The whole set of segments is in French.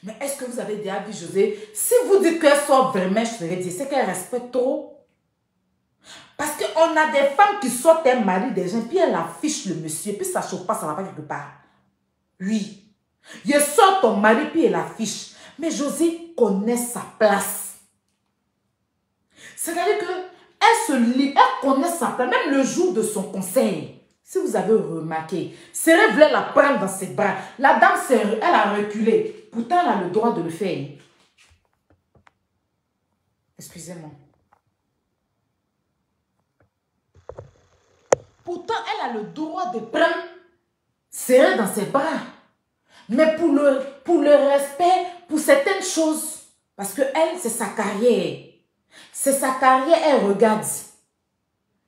Mais est-ce que vous avez déjà vu José? Si vous dites qu'elle sort vraiment, je serais dit, c'est qu'elle respecte trop. Parce qu'on a des femmes qui sortent un mari des gens, puis elle affiche le monsieur, puis ça ne chauffe pas, ça ne va pas quelque part. Oui. Il sort ton mari, puis elle affiche. Mais José connaît sa place. C'est-à-dire qu'elle connaît sa place, même le jour de son conseil. Si vous avez remarqué, Séré voulait la prendre dans ses bras. La dame, elle a reculé. Pourtant, elle a le droit de le faire. Excusez-moi. Pourtant, elle a le droit de prendre Séré dans ses bras. Mais pour le respect, pour certaines choses, parce que elle, c'est sa carrière. C'est sa carrière, elle regarde.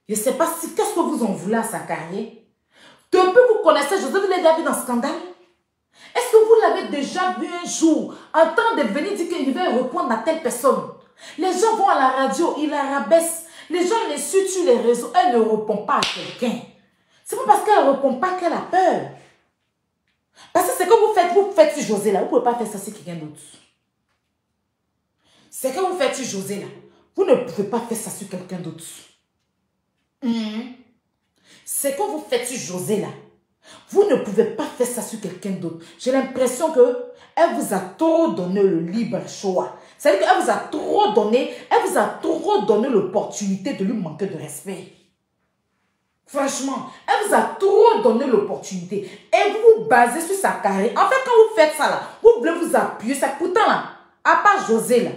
Je ne sais pas si, qu'est-ce que vous en voulez à sa carrière? Depuis que vous connaissez José, vous l'avez déjà vu dans ce scandale? Est-ce que vous l'avez déjà vu un jour en train de venir dire qu'il va répondre à telle personne? Les gens vont à la radio, ils la rabaissent. Les gens les suivent sur les réseaux, elle ne répond pas à quelqu'un. C'est pas parce qu'elle ne répond pas qu'elle a peur. Parce que c'est que vous faites sur José là, vous ne pouvez pas faire ça sur quelqu'un d'autre. C'est que vous faites sur José là, vous ne pouvez pas faire ça sur quelqu'un d'autre. C'est que vous faites sur José là, vous ne pouvez pas faire ça sur quelqu'un d'autre. J'ai l'impression qu'elle vous a trop donné le libre choix. C'est-à-dire qu'elle vous a trop donné l'opportunité de lui manquer de respect. Franchement, elle vous a trop donné l'opportunité. Et vous vous basez sur sa carrière. En fait, quand vous faites ça là, vous voulez vous appuyer. Ça, pourtant là, à part José là,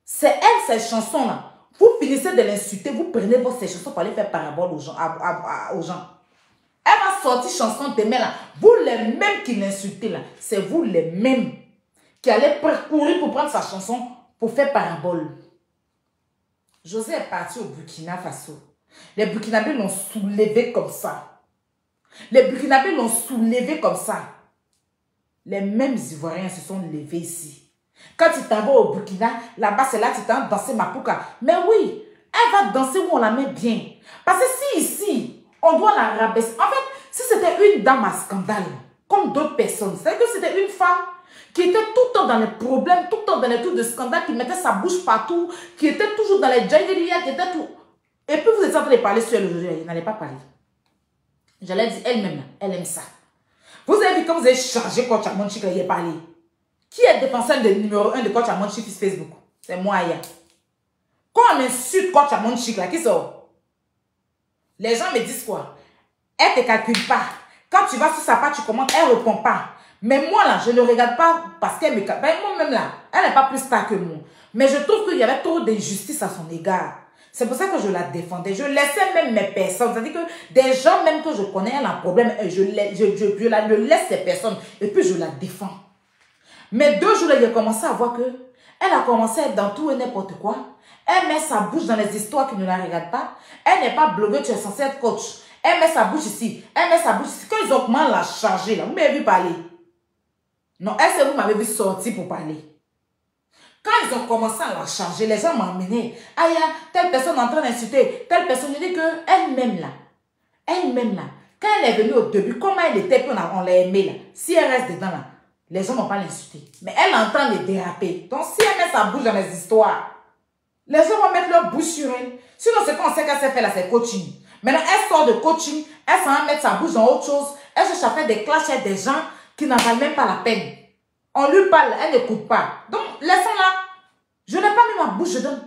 c'est elle, ces chansons là. Vous finissez de l'insulter, vous prenez ces chansons pour aller faire parabole aux gens. Elle va sortir chanson demain là. Vous les mêmes qui l'insultez là, c'est vous les mêmes qui allez courir pour prendre sa chanson pour faire parabole. José est parti au Burkina Faso. Les Burkinabés l'ont soulevé comme ça. Les Burkinabés l'ont soulevé comme ça. Les mêmes Ivoiriens se sont levés ici. Quand tu t'en vas au Burkina, là-bas c'est là que tu t'en danser Mapuka. Mais oui, elle va danser où on la met bien. Parce que si ici, on doit la rabaisser. En fait, si c'était une dame à scandale, comme d'autres personnes, c'est-à-dire que c'était une femme qui était tout le temps dans les problèmes, tout le temps dans les trucs de scandale, qui mettait sa bouche partout, qui était toujours dans les djingueria, qui était tout. Et puis vous êtes en train de parler sur elle aujourd'hui, il n'allait pas parler. J'allais dire elle-même, elle aime ça. Vous avez vu quand vous avez chargé Coach Amon Chik, il a parlé. Qui est dépenseur de numéro 1 de Coach Amon Chik sur Facebook? C'est moi, Aya. Quand on insulte Coach Amon Chik, là, qui sort? Les gens me disent quoi? Elle ne te calcule pas. Quand tu vas sur sa page, tu commentes, elle ne répond pas. Mais moi, là, je ne regarde pas parce qu'elle me calcule. Ben, moi-même, là, elle n'est pas plus star que moi. Mais je trouve qu'il y avait trop d'injustice à son égard. C'est pour ça que je la défendais. Je laissais même mes personnes. C'est-à-dire que des gens même que je connais, elle a un problème. Je laisse ces personnes. Et puis, je la défends. Mais 2 jours, j'ai commencé à voir que elle a commencé à être dans tout et n'importe quoi. Elle met sa bouche dans les histoires qui ne la regardent pas. Elle n'est pas blogueuse, tu es censée être coach. Elle met sa bouche ici. Elle met sa bouche ici. Quand ils ont comment la charger, là, vous m'avez vu parler. Non, elle, c'est vous m'avez vu sortir pour parler. Quand ils ont commencé à la charger, les gens m'emmenaient. Ah, il y a telle personne en train d'insulter, telle personne. Je dis qu'elle-même là, quand elle est venue au début, comment elle était, puis on l'a aimée là. Si elle reste dedans là, les gens ne vont pas l'insulter. Mais elle est en train de déraper. Donc si elle met sa bouche dans les histoires, les gens vont mettre leur bouche sur elle. Sinon, ce qu'on sait qu'elle s'est fait là, c'est coaching. Maintenant, elle sort de coaching, elle s'en va mettre sa bouche dans autre chose. Elle cherche à faire des clashs avec des gens qui n'en valent même pas la peine. On lui parle, elle n'écoute pas. Donc, laissons-la. Je n'ai pas mis ma bouche dedans.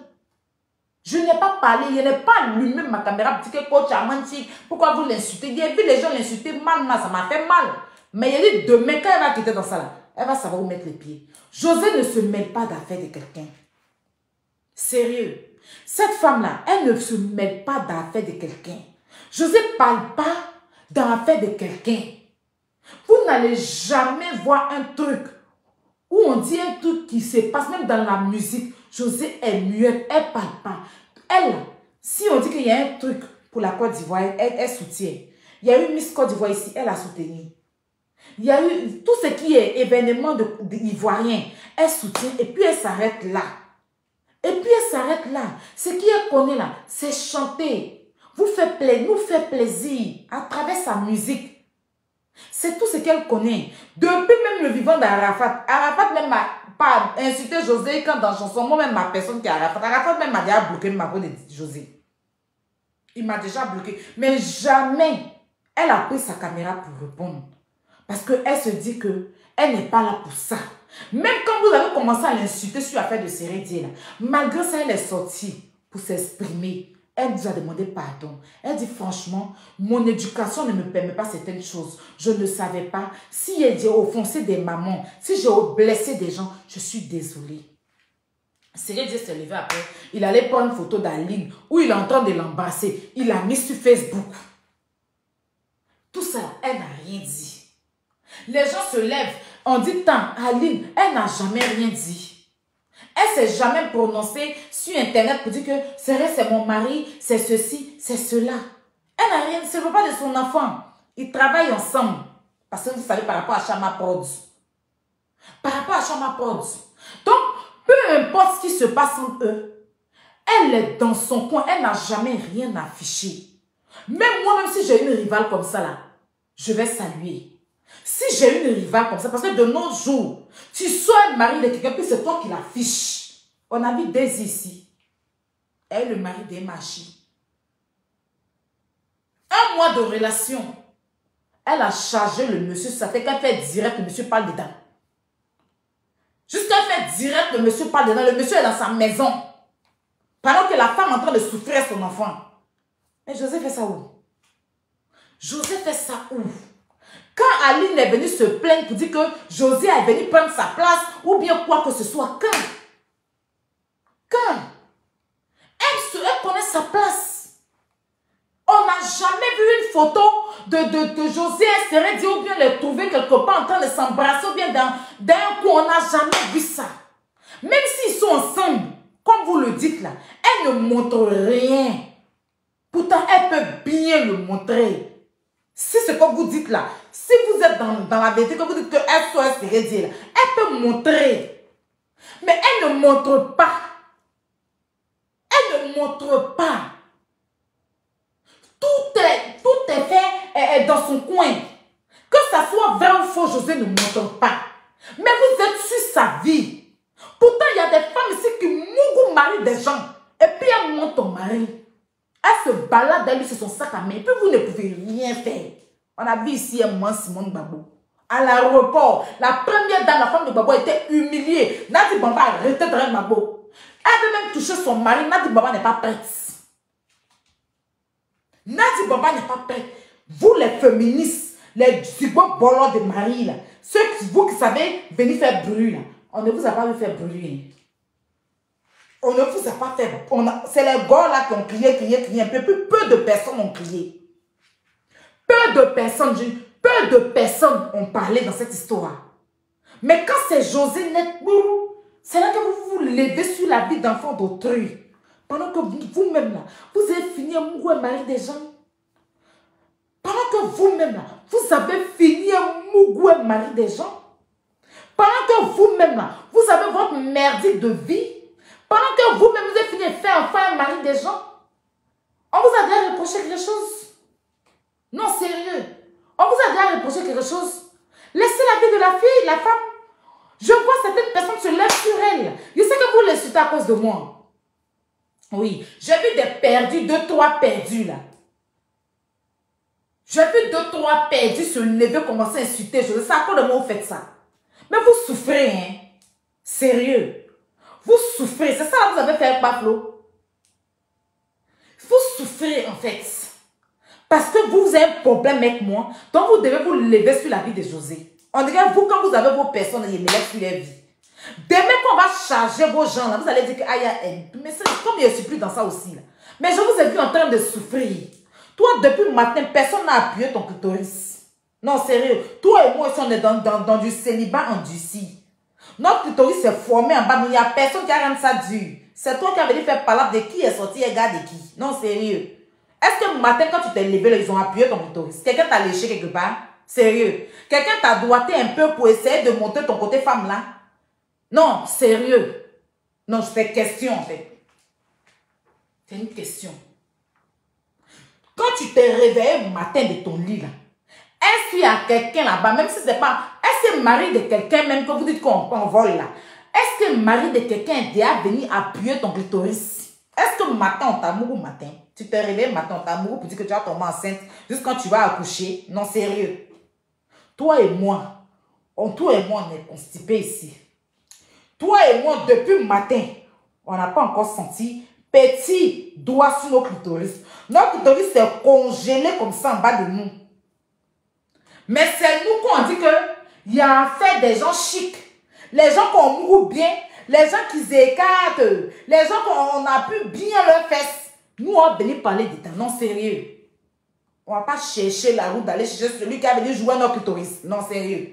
Je n'ai pas parlé, je n'ai pas allumé ma caméra pour dire que coach Amon Chik, pourquoi vous l'insultez? J'ai vu les gens l'insulter mal, ça m'a fait mal. Mais il a dit demain, quand elle va quitter dans ça là, elle va savoir où mettre les pieds. José ne se mêle pas d'affaires de quelqu'un. Sérieux. Cette femme-là, elle ne se mêle pas d'affaires de quelqu'un. José ne parle pas d'affaires de quelqu'un. Vous n'allez jamais voir un truc où on dit un truc qui se passe, même dans la musique. José est muette, elle ne parle pas. Elle, si on dit qu'il y a un truc pour la Côte d'Ivoire, elle soutient. Il y a eu Miss Côte d'Ivoire ici, elle a soutenu. Il y a eu tout ce qui est événement d'Ivoirien, elle soutient et puis elle s'arrête là. Et puis elle s'arrête là. Ce qui est connu là, c'est chanter. Nous fait plaisir à travers sa musique. C'est tout ce qu'elle connaît. Depuis même le vivant d'Arafat. Arafat même pas insulter José quand dans la chanson, moi-même, ma personne qui a Arafat même m'a déjà bloqué ma voix de José. Il m'a déjà bloqué. Mais jamais elle a pris sa caméra pour répondre. Parce qu'elle se dit qu'elle n'est pas là pour ça. Même quand vous avez commencé à l'insulter sur l'affaire de Sérédier, malgré ça, elle est sortie pour s'exprimer. Elle nous a demandé pardon. Elle dit franchement, mon éducation ne me permet pas certaines choses. Je ne savais pas. Si j'ai offensé des mamans, si j'ai blessé des gens, je suis désolée. Sérédier s'est levé après. Il allait prendre une photo d'Aline où il est en train de l'embrasser. Il l'a mis sur Facebook. Tout ça, elle n'a rien dit. Les gens se lèvent. On dit tant, Aline, elle n'a jamais rien dit. Elle ne s'est jamais prononcée sur Internet pour dire que c'est mon mari, c'est ceci, c'est cela. Elle n'a rien dit. Ce n'est pas de son enfant. Ils travaillent ensemble. Parce que vous savez, par rapport à Chama Prods. Par rapport à Chama Prods. Donc, peu importe ce qui se passe entre eux, elle est dans son coin. Elle n'a jamais rien affiché. Même moi-même, si j'ai une rivale comme ça, là, je vais saluer. Si j'ai une rivale comme ça, parce que de nos jours, tu sois un mari de quelqu'un, puis c'est toi qui l'affiche. On a vu Daisy ici. Elle est le mari d'Emachi. Un mois de relation. Elle a chargé le monsieur, ça fait qu'elle fait direct, le monsieur parle dedans. Jusqu'à fait direct, le monsieur parle dedans. Le monsieur est dans sa maison. Pendant que la femme est en train de souffrir son enfant. Mais José fait ça où? José fait ça où? Quand Aline est venue se plaindre pour dire que José est venu prendre sa place ou bien quoi que ce soit, quand elle connaît sa place. On n'a jamais vu une photo de José et Sérédier ou bien les trouver quelque part en train de s'embrasser ou bien d'un coup, on n'a jamais vu ça. Même s'ils sont ensemble, comme vous le dites là, elle ne montre rien. Pourtant, elle peut bien le montrer. Si c'est comme vous dites là, si vous êtes dans la vérité, comme vous dites qu'elle soit Sérédier là, elle peut montrer. Mais elle ne montre pas. Elle ne montre pas. Tout est fait dans son coin. Que ça soit vrai ou faux, José ne montre pas. Mais vous êtes sur sa vie. Pourtant, il y a des femmes ici qui mougou marient des gens. Et puis, elles montrent ton mari. Elle se balade avec lui sur son sac à main. Et puis, vous ne pouvez rien faire. On a vu ici un moment Simone Gbagbo. À l'aéroport, la première dame, la femme de Gbagbo, était humiliée. Nadi Bamba a arrêté de Gbagbo. Elle veut même toucher son mari. Nadi Bamba n'est pas prête. Nadi Bamba n'est pas prête. Vous, les féministes, les zigots bolons de mari, là, vous qui savez venir faire bruit, là, on ne vous a pas vu faire bruit. On ne vous a pas fait. C'est les gars là qui ont crié. Un peu de personnes ont crié. Peu de personnes ont parlé dans cette histoire. Mais quand c'est José net, c'est là que vous vous levez sur la vie d'enfant d'autrui. Pendant que vous-même là, vous avez fini à mourir mari des gens. Pendant que vous-même là, vous avez fini à mourir mari des gens. Pendant que vous-même là, vous avez votre merdique de vie. Pendant que vous-même vous avez fini à faire enfin un mari des gens. On vous a déjà reproché quelque chose? Non, sérieux. On vous a déjà reproché quelque chose? Laissez la vie de la fille, la femme. Je vois certaines personnes se lèvent sur elle. Je sais que vous l'insultez à cause de moi. Oui, j'ai vu des perdus, 2-3 perdus là. J'ai vu 2-3 perdus se lever, commencer à insulter. Je sais à cause de moi vous faites ça. Mais vous souffrez, hein. Sérieux. Vous souffrez. C'est ça que vous avez fait avec Baflo. Vous souffrez en fait. Parce que vous avez un problème avec moi. Donc vous devez vous lever sur la vie de José. On dirait vous, quand vous avez vos personnes, ils lèvent sur leur vie. Demain qu'on va charger vos gens, là, vous allez dire que mais comme je ne suis plus dans ça aussi. Là. Mais je vous ai vu en train de souffrir. Toi, depuis le matin, personne n'a appuyé ton clitoris. Non, sérieux. Toi et moi, on est dans du célibat endurci. Notre clitoris s'est formé en bas, mais il n'y a personne qui a rendu ça dur. C'est toi qui as venu faire palabre de qui est sorti et gars de qui. Non, sérieux. Est-ce que le matin, quand tu t'es levé, là, ils ont appuyé ton clitoris? Quelqu'un t'a léché quelque part? Sérieux. Quelqu'un t'a doigté un peu pour essayer de montrer ton côté femme là? Non, sérieux. Non, c'est question en fait. C'est une question. Quand tu t'es réveillé le matin de ton lit là, est-ce qu'il y a quelqu'un là-bas, même si c'est pas, est-ce que c'est le mari de quelqu'un même que vous dites qu'on vole là? Est-ce que le mari de quelqu'un est déjà venu appuyer ton clitoris? Est-ce que matin, on t'amour matin? Tu te réveilles matin, on t'amour pour dire que tu vas tomber enceinte juste quand tu vas accoucher? Non, sérieux. Toi et moi, on est constipés ici. Toi et moi, depuis le matin, on n'a pas encore senti petit doigt sur nos clitoris. Notre clitoris est congelé comme ça en bas de nous. Mais c'est nous qu'on dit qu'il y a affaire des gens chics. Les gens qu'on mourut bien, les gens qui s'écartent, les gens qu'on a pu bien leurs fesses. Nous, on va venir parler de temps. Non, sérieux. On ne va pas chercher la route d'aller chercher celui qui a venu jouer à notre clitoris. Non, sérieux.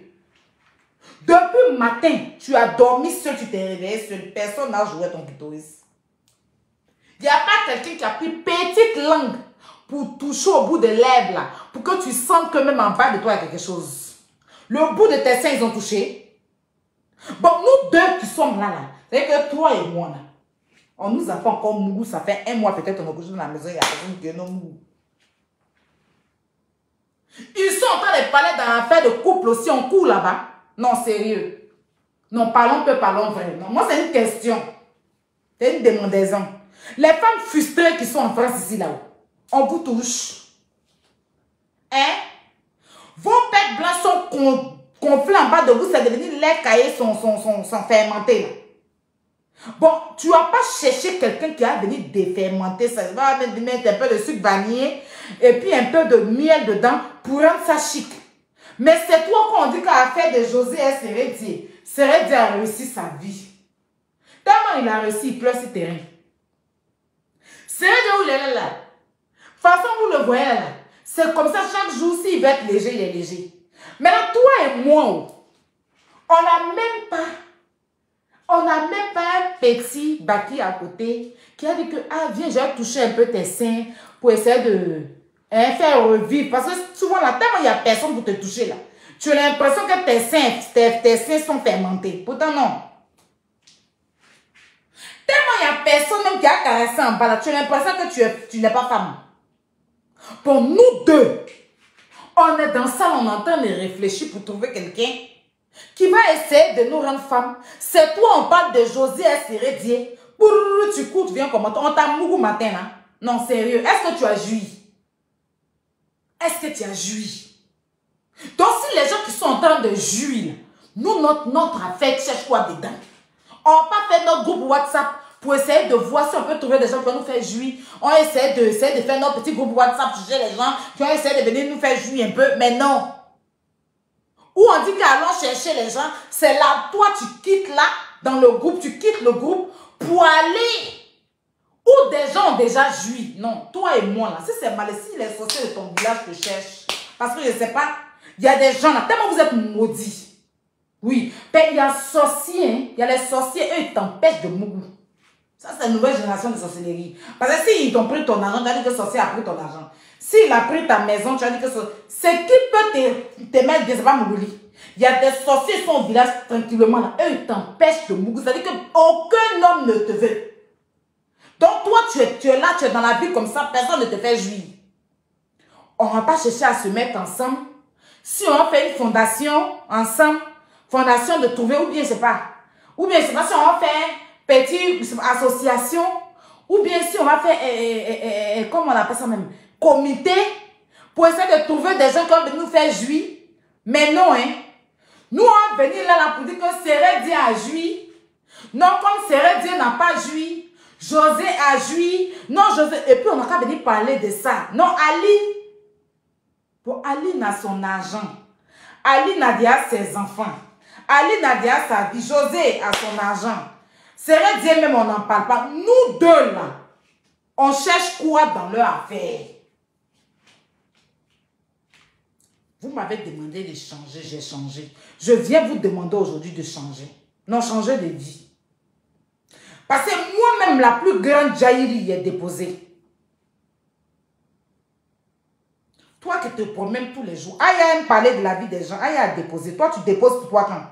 Depuis le matin, tu as dormi seul, tu t'es réveillé seul. Personne n'a joué à ton clitoris. Il n'y a pas quelqu'un qui a pris petite langue pour toucher au bout de lèvres là, pour que tu sentes que même en bas de toi, il y a quelque chose. Le bout de tes seins, ils ont touché. Bon, nous deux qui sommes là, c'est que toi et moi, là, on nous a pas encore mouru, ça fait 1 mois peut-être, on a couché dans la maison, il y a personne qui est non mouru. Ils sont en train de parler dans l'affaire de couple aussi, on court là-bas. Non, sérieux. Non, parlons peu, parlons vrai. Non, moi, c'est une question. C'est une demandaison. Les femmes frustrées qui sont en France ici, là-haut, on vous touche. Hein? Vos pètes blancs sont gonflés en bas de vous, c'est devenu les cahiers sont fermentés, là. Bon, tu vas pas chercher quelqu'un qui a venu défermenter ça. Il va mettre un peu de sucre vanillé et puis un peu de miel dedans pour rendre ça chic. Mais c'est toi qu'on dit qu'à faire de José Seredi. Seredi a réussi sa vie. Tellement il a réussi, il pleure sur terrain. Seredi où il est là. De toute façon, vous le voyez là. C'est comme ça chaque jour, s'il veut être léger, il est léger. Maintenant, toi et moi, on n'a même pas un petit baki à côté qui a dit que, ah, viens, j'ai touché un peu tes seins pour essayer de faire revivre. Parce que souvent, là, tellement il n'y a personne pour te toucher, là. Tu as l'impression que tes seins sont fermentés. Pourtant, non. Tellement il n'y a personne même qui a caressé en bas, là. Tu as l'impression que tu n'es pas femme. Pour nous deux, on est dans ça, on est en train de réfléchir pour trouver quelqu'un qui va essayer de nous rendre femmes. C'est toi, on parle de José Seredier. Tu cours, tu viens commenter. On t'a mouru matin, là. Non, sérieux. Est-ce que tu as joui? Est-ce que tu as joui? Donc, si les gens qui sont en train de jouir, nous, notre affaire cherche quoi dedans? On va pas faire notre groupe WhatsApp pour essayer de voir si on peut trouver des gens qui vont nous faire jouir. On essaie de faire notre petit groupe WhatsApp, chercher les gens qui vont essayer de venir nous faire jouir un peu. Mais non. Ou on dit qu'allons chercher les gens, c'est là, toi tu quittes là, dans le groupe, tu quittes le groupe pour aller où des gens ont déjà joui. Non, toi et moi là, si c'est mal, si les sorciers de ton village te cherchent, parce que je ne sais pas, il y a des gens là, tellement vous êtes maudits. Oui, mais il y a sorciers, hein, il y a les sorciers, eux ils t'empêchent de mourir. Ça c'est une nouvelle génération de sorcellerie. Parce que s'ils t'ont pris ton argent, tu as dit que le sorcier a pris ton argent. S'il a pris ta maison, tu as dit que c'est qui peut te mettre des pas mourir. Il y a des sorciers qui sont au village tranquillement là. Eux, ils t'empêchent de mourir. C'est-à-dire qu'aucun homme ne te veut. Donc toi, tu es là, tu es dans la vie comme ça, personne ne te fait jouir. On ne va pas chercher à se mettre ensemble. Si on fait une fondation ensemble, fondation de trouver, ou bien je sais pas. Ou bien je sais pas si on va faire petite association, ou bien si on va faire, comment on appelle ça même, comité, pour essayer de trouver des gens qui vont nous faire jouir. Mais non, hein. Nous, on va venir là pour dire que Seredi a joui. Non, comme Seredi n'a pas joui. José a joui. Non, José. Et puis, on n'a qu'à venir parler de ça. Non, Ali. Pour Ali n'a son argent. Ali n'a déjà ses enfants. Ali n'a déjà sa vie. José a son argent. Seredi même, on n'en parle pas. Nous deux, là, on cherche quoi dans leur affaire? Vous m'avez demandé de changer, j'ai changé. Je viens vous demander aujourd'hui de changer. Non, changer de vie. Parce que moi-même, la plus grande jaillie est déposée. Toi qui te promènes tous les jours, aïe à parler de la vie des gens, aïe à déposer. Toi, tu déposes pour toi quand?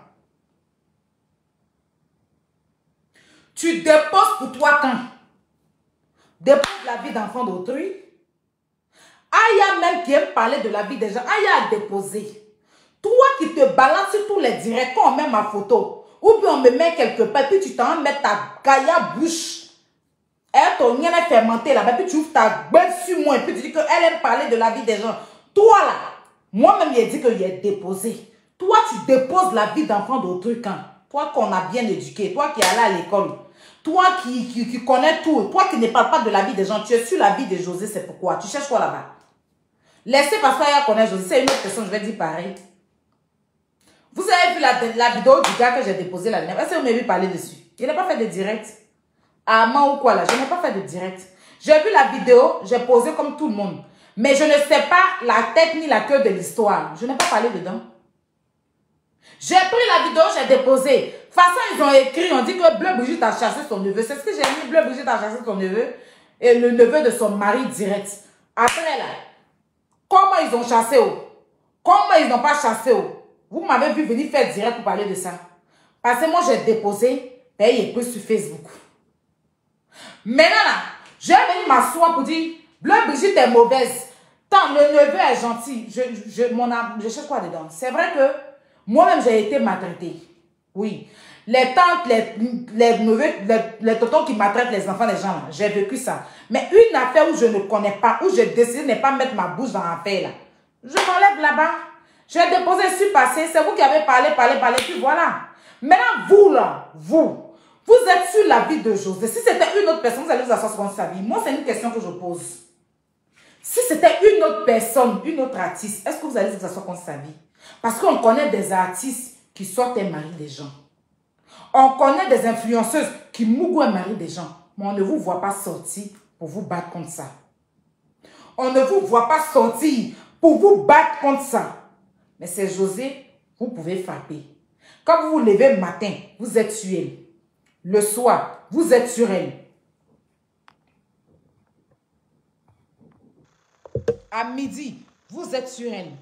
Tu déposes pour toi quand? Dépose la vie d'enfant d'autrui. Aya même qui aime parler de la vie des gens, Aya a déposé. Toi qui te balances sur tous les directs, quand on met ma photo, Ou bien on me met quelque part, puis tu t'en mets ta gaïa bouche. Elle ton rien est fermenté là-bas, puis tu ouvres ta gueule sur moi, et puis tu dis qu'elle aime parler de la vie des gens. Toi là, moi-même, il a dit qu'il est déposé. Toi, tu déposes la vie d'enfants d'autrui quand? Toi qu'on a bien éduqué, toi qui es allé à l'école, toi qui connais tout, toi qui ne parles pas de la vie des gens, tu es sur la vie de José, c'est pourquoi? Tu cherches quoi là-bas? Laissez parce qu'elle connaît José, c'est une autre personne, je vais dire pareil. Vous avez vu la vidéo du gars que j'ai déposé la dernière fois? Est-ce que vous m'avez vu parler dessus? Je n'ai pas fait de direct. À moi ou quoi là? Je n'ai pas fait de direct. J'ai vu la vidéo, j'ai posé comme tout le monde. Mais je ne sais pas la tête ni la queue de l'histoire. Je n'ai pas parlé dedans. J'ai pris la vidéo, j'ai déposé. De toute façon, ils ont écrit, on dit que Bleu Brigitte a chassé son neveu. C'est ce que j'ai mis, Bleu Brigitte a chassé son neveu. Et le neveu de son mari direct. Après là, comment ils ont chassé? Comment ils n'ont pas chassé? Vous m'avez vu venir faire direct pour parler de ça. Parce que moi, j'ai déposé, et il est plus sur Facebook. Maintenant là, j'ai venu m'asseoir pour dire, Bleu Brigitte est mauvaise. Tant le neveu est gentil. Je cherche quoi dedans? C'est vrai que moi-même, j'ai été maltraitée. Oui. Les tantes, les neveux, les tontons qui maltraitent les enfants des gens, là, j'ai vécu ça. Mais une affaire où je ne connais pas, où j'ai décidé de ne pas mettre ma bouche dans l'affaire, là, je m'enlève là-bas. J'ai déposé, je suis passé. C'est vous qui avez parlé, puis voilà. Maintenant, vous, là, vous êtes sur la vie de José. Si c'était une autre personne, vous allez vous asseoir sur sa vie. Moi, c'est une question que je pose. Si c'était une autre personne, une autre artiste, est-ce que vous allez vous asseoir contre sa vie? Parce qu'on connaît des artistes qui sortent et marient des gens. On connaît des influenceuses qui mougouent et marient des gens. Mais on ne vous voit pas sortir pour vous battre contre ça. On ne vous voit pas sortir pour vous battre contre ça. Mais c'est José, vous pouvez frapper. Quand vous vous levez le matin, vous êtes sur elle. Le soir, vous êtes sur elle. À midi, vous êtes sur elle.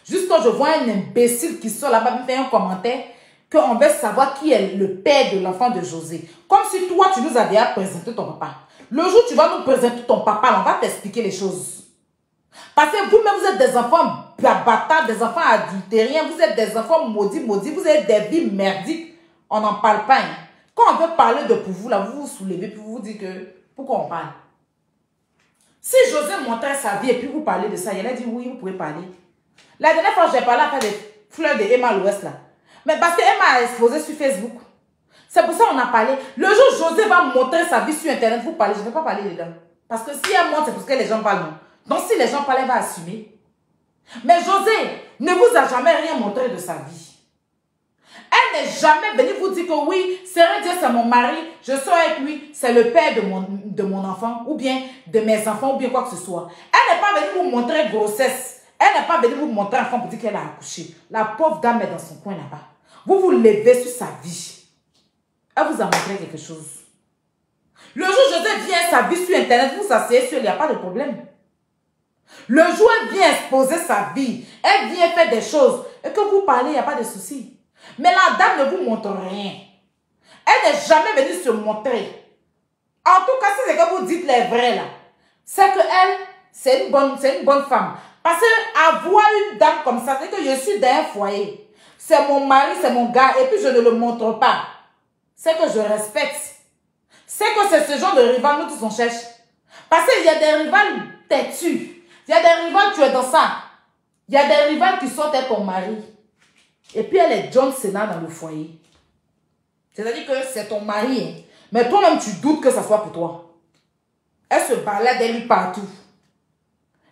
Juste quand je vois un imbécile qui sort là-bas, me fait un commentaire qu'on veut savoir qui est le père de l'enfant de José. Comme si toi, tu nous as déjà présenté ton papa. Le jour où tu vas nous présenter ton papa, on va t'expliquer les choses. Parce que vous-même, vous êtes des enfants bâtards, des enfants adultériens, vous êtes des enfants maudits, vous êtes des vies merdiques. On n'en parle pas. Hein. Quand on veut parler de pour vous, là, vous vous soulevez, puis vous vous dites que, pourquoi on parle? Si José montrait sa vie et puis vous parlez de ça, il a dit oui, vous pouvez parler. La dernière fois, j'ai parlé après des fleurs de Emma l'Ouest là. Mais parce que Emma a exposé sur Facebook. C'est pour ça qu'on a parlé. Le jour où José va montrer sa vie sur Internet, vous parlez, je ne vais pas parler dedans. Parce que si elle montre, c'est parce que les gens parlent non. Donc si les gens parlent, elle va assumer. Mais José ne vous a jamais rien montré de sa vie. Elle n'est jamais venue vous dire que oui, c'est Dieu, c'est mon mari, je suis avec lui, c'est le père de mon enfant, ou bien de mes enfants, ou bien quoi que ce soit. Elle n'est pas venue vous montrer grossesse. Elle n'est pas venue vous montrer enfant pour dire qu'elle a accouché. La pauvre dame est dans son coin là-bas. Vous vous levez sur sa vie. Elle vous a montré quelque chose. Le jour où José vient sa vie sur Internet, vous asseyez sur elle, il n'y a pas de problème. Le jour où elle vient exposer sa vie, elle vient faire des choses, et que vous parlez, il n'y a pas de souci. Mais la dame ne vous montre rien. Elle n'est jamais venue se montrer. En tout cas, si c'est que vous dites les vrais là, c'est qu'elle, c'est une bonne femme. Parce qu'avoir une dame comme ça, c'est que je suis dans un foyer. C'est mon mari, c'est mon gars, et puis je ne le montre pas. C'est que je respecte. C'est que c'est ce genre de rival, nous tous on cherche. Parce qu'il y a des rivales têtus. Il y a des rivales, tu es dans ça. Il y a des rivales qui sortent avec ton mari. Et puis elle est John Cena dans le foyer. C'est-à-dire que c'est ton mari. Hein. Mais toi-même, tu doutes que ça soit pour toi. Elle se balade, elle lit partout.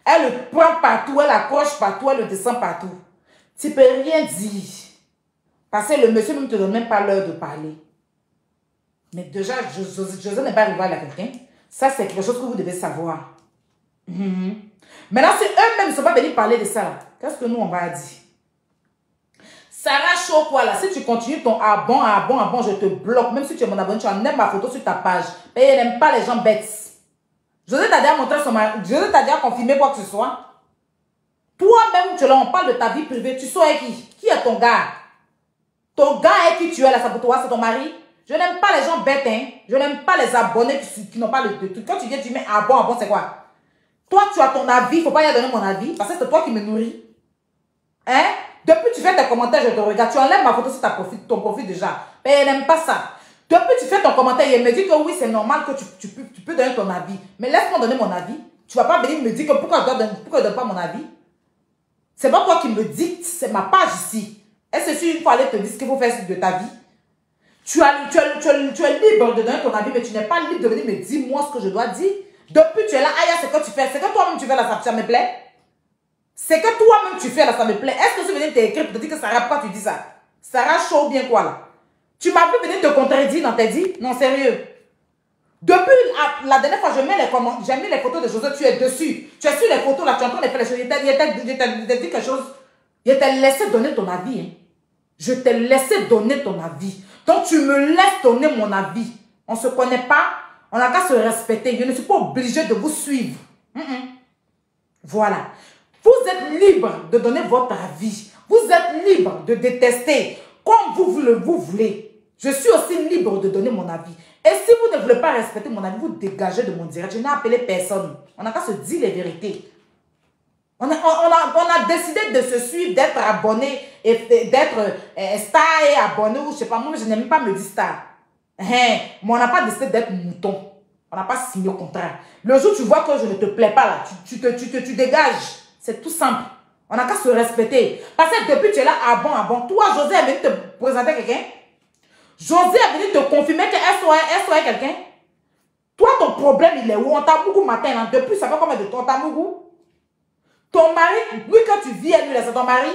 Elle le prend partout, elle accroche partout, elle le descend partout. Tu ne peux rien dire. Parce que le monsieur ne te donne même pas l'heure de parler. Mais déjà, José n'est pas rival à quelqu'un. Ça, c'est quelque chose que vous devez savoir. Maintenant, si eux-mêmes ne sont pas venus parler de ça, qu'est-ce que nous, on va dire? Sarah Show, quoi là, si tu continues ton bon, je te bloque. Même si tu es mon abonné, tu en aimes ma photo sur ta page. Mais elle n'aime pas les gens bêtes. José t'a déjà montré son mari. José t'a déjà confirmé quoi que ce soit. Toi-même, on parle de ta vie privée. Tu sais avec qui? Qui est ton gars? Ton gars avec qui tu es là, ça pour toi, c'est ton mari? Je n'aime pas les gens bêtes, hein. Je n'aime pas les abonnés qui n'ont pas de truc. Quand tu viens, tu mets bon, c'est quoi? Toi, tu as ton avis. Il ne faut pas y donner mon avis. Parce que c'est toi qui me nourris. Hein? Depuis tu fais tes commentaires, je te regarde. Tu enlèves ma photo sur ton profil déjà. Mais elle n'aime pas ça. Depuis tu fais ton commentaire, elle me dit que oui, c'est normal que tu peux donner ton avis. Mais laisse-moi donner mon avis. Tu ne vas pas venir me dire que pourquoi je ne donne pas mon avis. C'est pas toi qui me dicte, c'est ma page ici. Est-ce que si une fois elle te dit ce qu'il faut faire de ta vie, tu es libre de donner ton avis, mais tu n'es pas libre de venir me dire moi ce que je dois dire. Depuis tu es là, Aya, c'est que tu fais, c'est que toi-même tu fais là, ça me plaît. C'est que toi-même tu fais là, ça me plaît. Est-ce que tu venais t'écrire pour te dire que Sarah, pourquoi tu dis ça? Sarah chaud ou bien quoi là? Tu m'as vu venir te contredire dans tes dits? Non, sérieux. Depuis la dernière fois, j'ai mis les photos de José, tu es dessus. Tu es sur les photos là, tu es en train de faire les choses. Je t'ai dit quelque chose. Je t'ai laissé donner ton avis. Hein. Je t'ai laissé donner ton avis. Donc tu me laisses donner mon avis. On ne se connaît pas. On n'a qu'à se respecter. Je ne suis pas obligée de vous suivre. Voilà. Vous êtes libre de donner votre avis. Vous êtes libre de détester comme vous le voulez. Je suis aussi libre de donner mon avis. Et si vous ne voulez pas respecter mon avis, vous dégagez de mon direct. Je n'ai appelé personne. On n'a qu'à se dire les vérités. On a décidé de se suivre, d'être abonné, d'être star et abonné, ou je ne sais pas, moi je n'aime pas me dire star. Mais on n'a pas décidé d'être mouton. On n'a pas signé au contraire. Le jour où tu vois que je ne te plais pas là, tu dégages. C'est tout simple. On n'a qu'à se respecter. Parce que depuis tu es là, ah bon. Toi, José est venu te présenter quelqu'un. José est venu te confirmer qu'elle soit quelqu'un. Toi, ton problème, il est où? On t'a beaucoup matin. Hein? Depuis, ça fait combien de temps? On t'a beaucoup? Ton mari, lui, quand tu vis à lui, c'est ton mari?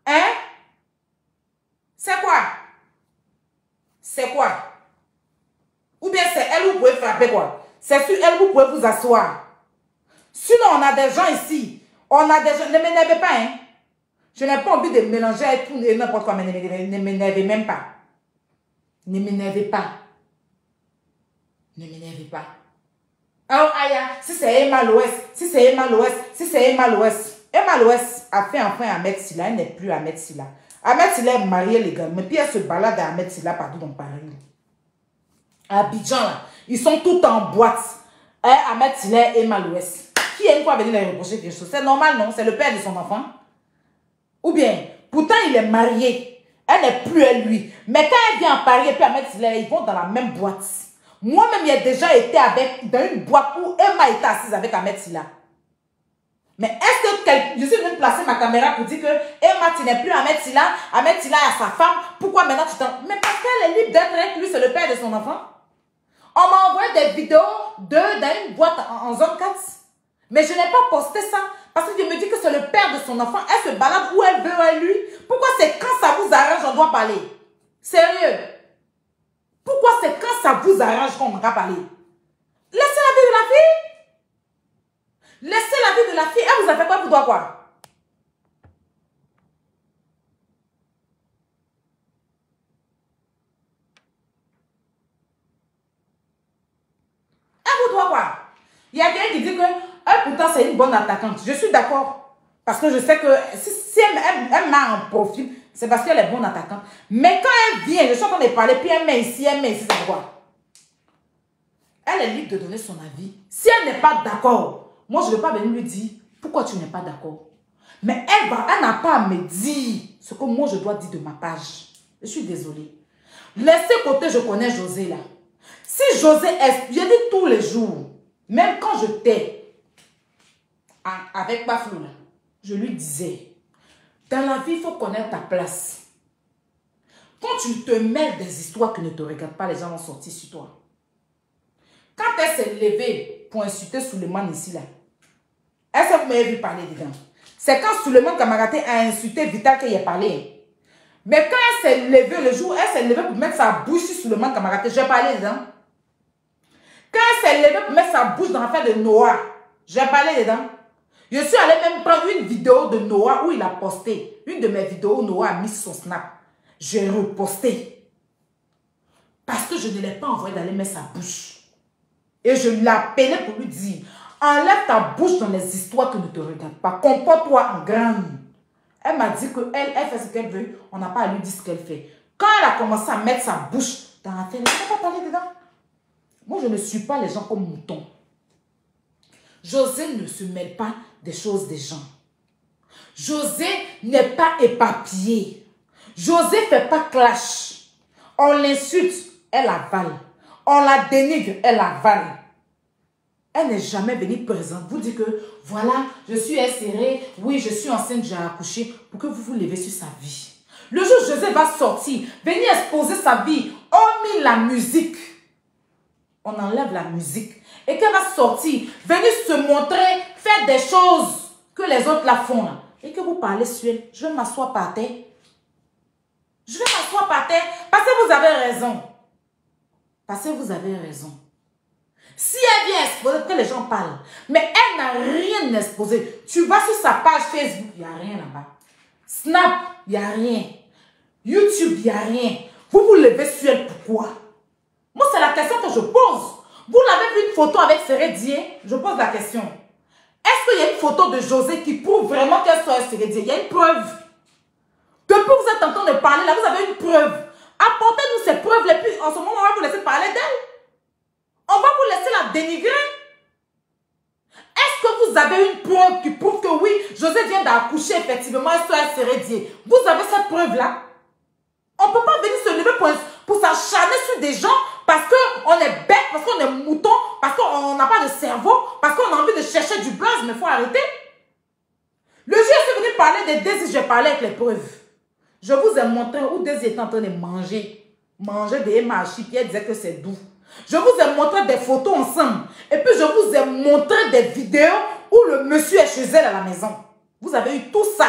Hein? C'est quoi? C'est quoi? Ou bien c'est elle où vous pouvez frapper quoi? C'est sur elle où vous pouvez vous asseoir. Sinon, on a des gens ici. On a des gens. Ne m'énervez pas, hein? Je n'ai pas envie de mélanger avec tout et n'importe quoi. Mais ne m'énervez même pas. Ne m'énervez pas. Ne m'énervez pas. Oh, Aya, si c'est Emma l'Ouest, si c'est Emma l'Ouest, si c'est Emma l'Ouest. Emma l'Ouest a fait enfin Ahmed Silla. Elle n'est plus Ahmed Silla. Ahmed Silla est marié légalement. Puis elle se balade à Ahmed Silla partout dans Paris. À Abidjan, là, ils sont tous en boîte. Ahmed Silla et Emma l'Ouest. Qui est une fois venu les reprocher quelque chose? C'est normal, non? C'est le père de son enfant. Ou bien, pourtant il est marié. Elle n'est plus à lui. Mais quand elle vient à Paris et puis Ahmed Silla, ils vont dans la même boîte. Moi-même, j'ai déjà été dans une boîte où Emma était assise avec Ahmed Silla. Mais est-ce que je suis venue placer ma caméra pour dire que Emma, tu n'es plus Ahmed Silla a sa femme. Pourquoi maintenant tu t'en... Mais parce qu'elle est libre d'être avec lui, c'est le père de son enfant. On m'a envoyé des vidéos dans une boîte en zone 4. Mais je n'ai pas posté ça. Parce que je me dis que c'est le père de son enfant. Elle se balade où elle veut à lui. Pourquoi c'est quand ça vous arrange, on doit parler? Sérieux? Pourquoi c'est quand ça vous arrange qu'on va parler? Laissez la vie de la fille. Laissez la vie de la fille. Elle vous a fait quoi? Vous doit quoi? Elle vous doit quoi? Il y a quelqu'un qui dit que elle, pourtant, c'est une bonne attaquante. Je suis d'accord. Parce que je sais que si elle m'a en profil, c'est parce qu'elle est bonne attaquante. Mais quand elle vient, je suis en train de parler, puis elle met ici, c'est quoi? Elle est libre de donner son avis. Si elle n'est pas d'accord, moi, je ne vais pas venir lui dire pourquoi tu n'es pas d'accord. Mais elle n'a pas à me dire ce que moi, je dois dire de ma page. Je suis désolée. Laissez côté, je connais José là. Si José est, je dis tous les jours, même quand je t'ai avec Baflou là, je lui disais, dans la vie, il faut connaître ta place. Quand tu te mêles des histoires qui ne te regardent pas, les gens vont sortir sur toi. Quand elle s'est levée pour insulter Suleiman ici là, est-ce que vous m'avez vu parler dedans? C'est quand Suleiman Kamaraté a insulté Vital qu'il a parlé. Mais quand elle s'est levée, le jour où elle s'est levée pour mettre sa bouche sur Suleiman Kamaraté, j'ai parlé dedans. Quand elle s'est levée pour mettre sa bouche dans l'affaire de Noah, j'ai parlé dedans. Je suis allée même prendre une vidéo de Noah où il a posté. Une de mes vidéos où Noah a mis son snap. J'ai reposté. Parce que je ne l'ai pas envoyé d'aller mettre sa bouche. Et je l'ai appelé pour lui dire, enlève ta bouche dans les histoires qui ne te regardent pas. Comporte-toi en grande. Elle m'a dit qu'elle fait ce qu'elle veut. On n'a pas à lui dire ce qu'elle fait. Quand elle a commencé à mettre sa bouche dans l'affaire, elle n'a pas parlé dedans. Moi, je ne suis pas les gens comme moutons. José ne se mêle pas des choses des gens. José n'est pas éparpillé. José ne fait pas clash. On l'insulte, elle avale. On la dénigre, elle avale. Elle n'est jamais venue présente. Vous dites que, voilà, je suis insérée, oui, je suis enceinte, j'ai accouché, pour que vous vous levez sur sa vie. Le jour où José va sortir, venir exposer sa vie, hormis la musique, on enlève la musique, et qu'elle va sortir, venir se montrer, faire des choses que les autres la font, là, et que vous parlez sur elle, je vais m'asseoir par terre. Je vais m'asseoir par terre, parce que vous avez raison. Parce que vous avez raison. Si elle vient exposer, que les gens parlent, mais elle n'a rien exposé. Tu vas sur sa page Facebook, il n'y a rien là-bas. Snap, il n'y a rien. YouTube, il n'y a rien. Vous vous levez sur elle, pourquoi? Moi, c'est la question que je pose. Vous l'avez vu une photo avec Sérédier? Je pose la question. Est-ce qu'il y a une photo de José qui prouve vraiment qu'elle soit Sérédier? Il y a une preuve. Depuis que vous êtes en train de parler, là, vous avez une preuve. Apportez-nous ces preuves-là, puis en ce moment, on va vous laisser parler d'elle. On va vous laisser la dénigrer. Est-ce que vous avez une preuve qui prouve que oui, José vient d'accoucher, effectivement, elle soit Sérédier? Vous avez cette preuve-là? On ne peut pas venir se lever pour s'acharner sur des gens parce qu'on est bête, parce qu'on est mouton, parce qu'on n'a pas de cerveau, parce qu'on a envie de chercher du buzz, mais il faut arrêter. Le jour où je suis venu parler des Daisy, j'ai parlé avec les preuves. Je vous ai montré où Daisy était en train de manger. Manger des marchis, puis elle disait que c'est doux. Je vous ai montré des photos ensemble. Et puis je vous ai montré des vidéos où le monsieur est chez elle à la maison. Vous avez eu tout ça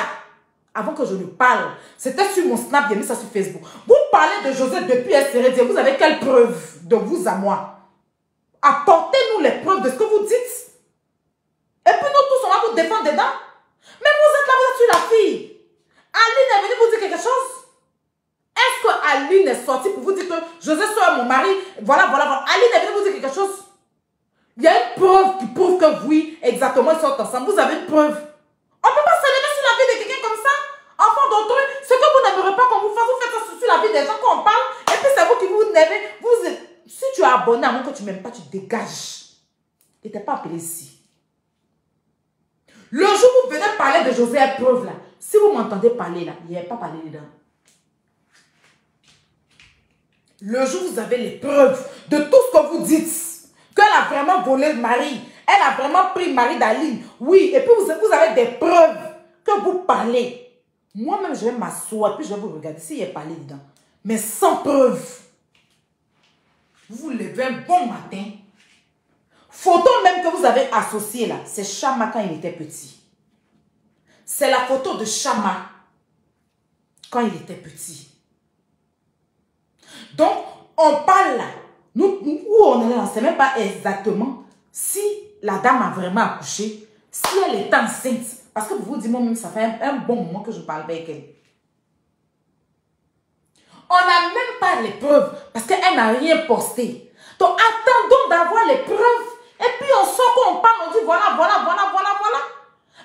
avant que je ne parle. C'était sur mon Snap, j'ai mis ça sur Facebook. Vous parlez de José depuis SRD. Vous avez quelle preuve de vous à moi? Apportez-nous les preuves de ce que vous dites. Et puis nous tous, on va vous défendre dedans. Mais vous êtes là, vous êtes sur la fille. Aline est venue vous dire quelque chose? Est-ce que Aline est sortie pour vous dire que José soit mon mari? Voilà. Aline est venue vous dire quelque chose? Il y a une preuve qui prouve que oui, exactement, ils sortent ensemble. Vous avez une preuve. On ne peut pas se lever sur la vie de quelqu'un comme ça. Enfant d'autrui, ce que vous n'aimerez pas qu'on vous fasse, vous faites ça sur la vie des gens quand on parle. Et puis c'est vous qui vous n'aimez. Si tu es abonné à moi que tu ne m'aimes pas, tu dégages. Et tu n'es pas appelé ici. Le jour où vous venez parler de José, preuve là. Si vous m'entendez parler là, il n'y a pas parlé dedans. Le jour où vous avez les preuves de tout ce que vous dites, qu'elle a vraiment volé le mari, elle a vraiment pris le mari d'Aline, oui, et puis vous avez des preuves que vous parlez. Moi-même, je vais m'asseoir, puis je vais vous regarder s'il y a parlé dedans. Mais sans preuve. Vous vous levez un bon matin. Photo même que vous avez associée là, c'est Chama quand il était petit. C'est la photo de Chama quand il était petit. Donc, on parle là. Nous, où on est là, on ne sait même pas exactement si la dame a vraiment accouché, si elle est enceinte. Parce que pour vous dire, moi-même, ça fait un bon moment que je parle avec elle. On n'a même pas les preuves parce qu'elle n'a rien posté. Donc, attendons d'avoir les preuves. Et puis, on sort qu'on parle, on dit voilà.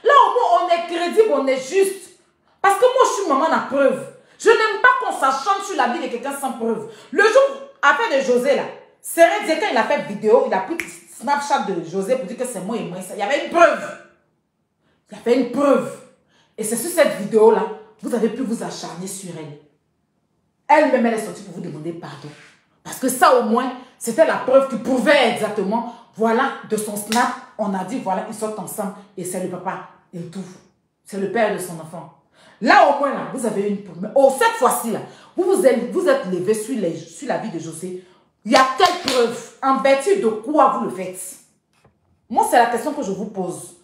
Là, au moins, on est crédible, on est juste. Parce que moi, je suis maman à preuve. Je n'aime pas qu'on s'achante sur la vie de quelqu'un sans preuve. Le jour, affaire de José, là, Sérédier, quand il a fait vidéo, il a pris Snapchat de José pour dire que c'est moi et moi. Il y avait une preuve. Il y avait une preuve. Et c'est sur cette vidéo-là, vous avez pu vous acharner sur elle. Elle-même, elle est sortie pour vous demander pardon. Parce que ça, au moins, c'était la preuve qui prouvait exactement, voilà, de son snap, on a dit, voilà, ils sortent ensemble et c'est le papa et tout. C'est le père de son enfant. Là, au moins, là, vous avez une preuve. Oh, cette fois-ci, là, vous êtes levé sur la vie de José. Il y a quelle preuve? En vertu de quoi vous le faites? Moi, c'est la question que je vous pose.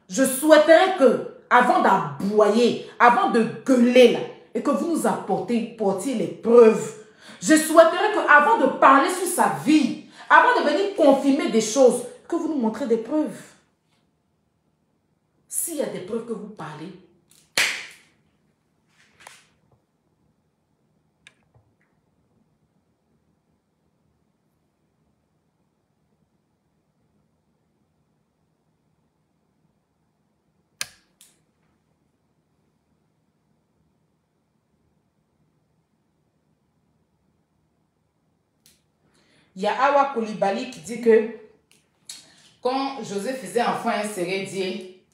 Je souhaiterais que, avant d'aboyer, avant de gueuler, là, et que vous nous portiez les preuves, je souhaiterais qu'avant de parler sur sa vie, avant de venir confirmer des choses, que vous nous montrez des preuves. S'il y a des preuves que vous parlez, il y a Awa Koulibaly qui dit que quand José faisait enfant un Sérédier,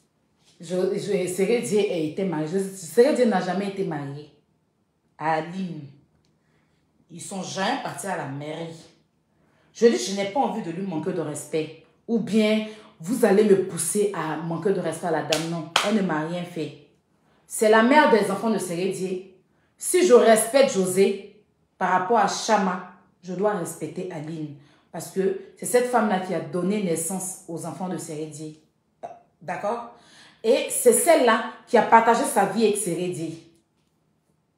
Sérédier a été marié. Sérédier n'a jamais été marié à Aline. Ils sont jamais partis à la mairie. Je dis, je n'ai pas envie de lui manquer de respect. Ou bien, vous allez me pousser à manquer de respect à la dame. Non, elle ne m'a rien fait. C'est la mère des enfants de Sérédier. Si je respecte José, par rapport à Chama, je dois respecter Aline. Parce que c'est cette femme-là qui a donné naissance aux enfants de Sérédier. D'accord? Et c'est celle-là qui a partagé sa vie avec Sérédier.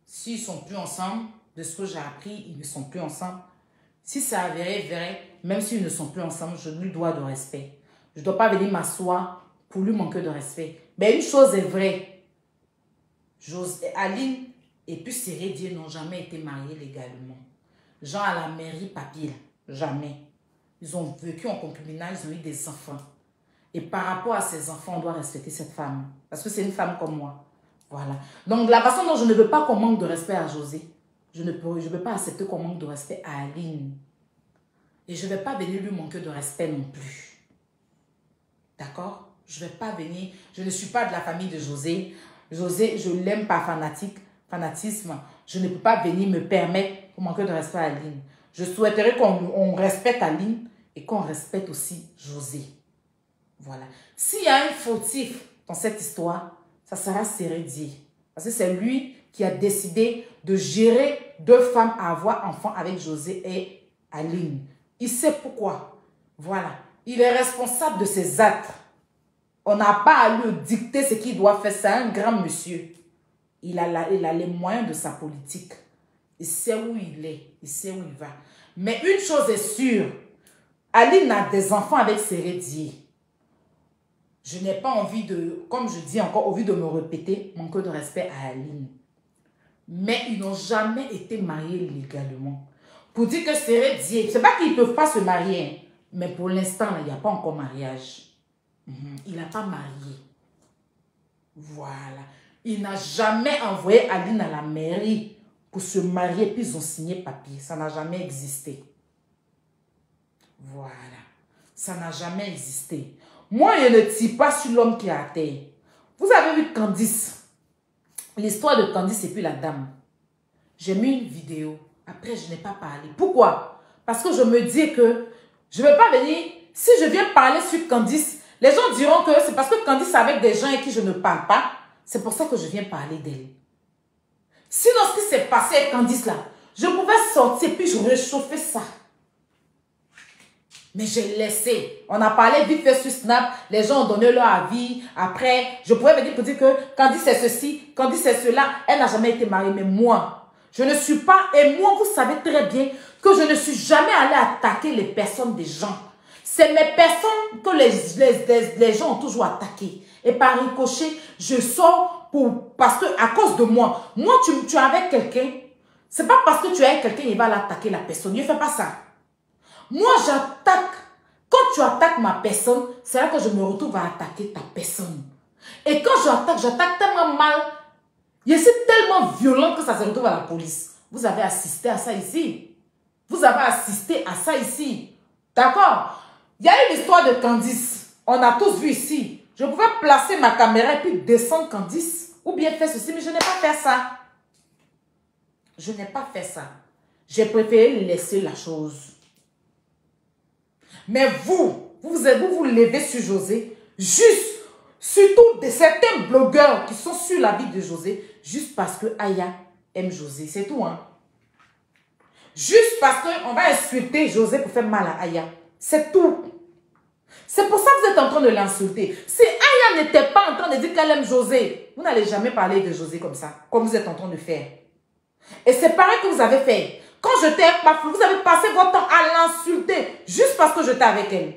S'ils ne sont plus ensemble, de ce que j'ai appris, ils ne sont plus ensemble. Si c'est avéré, vrai, même s'ils ne sont plus ensemble, je lui dois de respect. Je ne dois pas venir m'asseoir pour lui manquer de respect. Mais une chose est vraie. Aline et puis Sérédier n'ont jamais été mariés légalement. Genre à la mairie, papier, jamais. Ils ont vécu en concubinage, ils ont eu des enfants. Et par rapport à ces enfants, on doit respecter cette femme. Parce que c'est une femme comme moi. Voilà. Donc la façon dont je ne veux pas qu'on manque de respect à José, je ne peux pas accepter qu'on manque de respect à Aline. Et je ne vais pas venir lui manquer de respect non plus. D'accord? Je ne vais pas venir... Je ne suis pas de la famille de José. José, je l'aime par fanatisme. Je ne peux pas venir me permettre de manquer de respect à Aline. Je souhaiterais qu'on respecte Aline et qu'on respecte aussi José. Voilà. S'il y a un fautif dans cette histoire, ça sera Sérédier. Parce que c'est lui qui a décidé de gérer 2 femmes à avoir enfant avec José et Aline. Il sait pourquoi. Voilà. Il est responsable de ses actes. On n'a pas à lui dicter ce qu'il doit faire. C'est un grand monsieur. Il a les moyens de sa politique. Il sait où il est. Il sait où il va. Mais une chose est sûre. Aline a des enfants avec Sérédier. Je n'ai pas envie de, comme je dis encore, envie de me répéter, manquer de respect à Aline. Mais ils n'ont jamais été mariés légalement. Pour dire que Sérédier, c'est pas qu'ils ne peuvent pas se marier, mais pour l'instant, il n'y a pas encore mariage. Il n'a pas marié. Voilà. Il n'a jamais envoyé Aline à la mairie pour se marier, puis ils ont signé papier. Ça n'a jamais existé. Voilà. Ça n'a jamais existé. Moi, je ne tire pas sur l'homme qui est à terre. Vous avez vu Candice. L'histoire de Candice et puis la dame. J'ai mis une vidéo. Après, je n'ai pas parlé. Pourquoi? Parce que je me dis que je ne vais pas venir. Si je viens parler sur Candice, les gens diront que c'est parce que Candice est avec des gens avec qui je ne parle pas. C'est pour ça que je viens parler d'elle. Sinon, ce qui s'est passé avec Candice là, je pouvais sortir puis je réchauffais ça. Mais j'ai laissé. On a parlé vite fait sur Snap. Les gens ont donné leur avis. Après, je pouvais venir pour dire que Candice c'est ceci, Candice c'est cela. Elle n'a jamais été mariée. Mais moi, je ne suis pas... Et moi, vous savez très bien que je ne suis jamais allée attaquer les personnes des gens. C'est mes personnes que les gens ont toujours attaquées. Et par ricochet, je sors parce que à cause de moi. Moi, tu es avec quelqu'un. C'est pas parce que tu es avec quelqu'un, il va l'attaquer la personne. Ne fais pas ça. Moi, j'attaque. Quand tu attaques ma personne, c'est là que je me retrouve à attaquer ta personne. Et quand j'attaque tellement mal. Je suis tellement violent que ça se retrouve à la police. Vous avez assisté à ça ici. Vous avez assisté à ça ici. D'accord? Il y a une histoire de Candice. On a tous vu ici. Je pouvais placer ma caméra et puis descendre Candice. Ou bien faire ceci, mais je n'ai pas fait ça. Je n'ai pas fait ça. J'ai préféré laisser la chose. Mais vous levez sur José, juste, surtout de certains blogueurs qui sont sur la vie de José, juste parce que Aya aime José, c'est tout, hein. Juste parce qu'on va insulter José pour faire mal à Aya, c'est tout. C'est pour ça que vous êtes en train de l'insulter. Si Aya n'était pas en train de dire qu'elle aime José, vous n'allez jamais parler de José comme ça, comme vous êtes en train de faire. Et c'est pareil que vous avez fait. Quand je t'ai pas, vous avez passé votre temps à l'insulter juste parce que j'étais avec elle.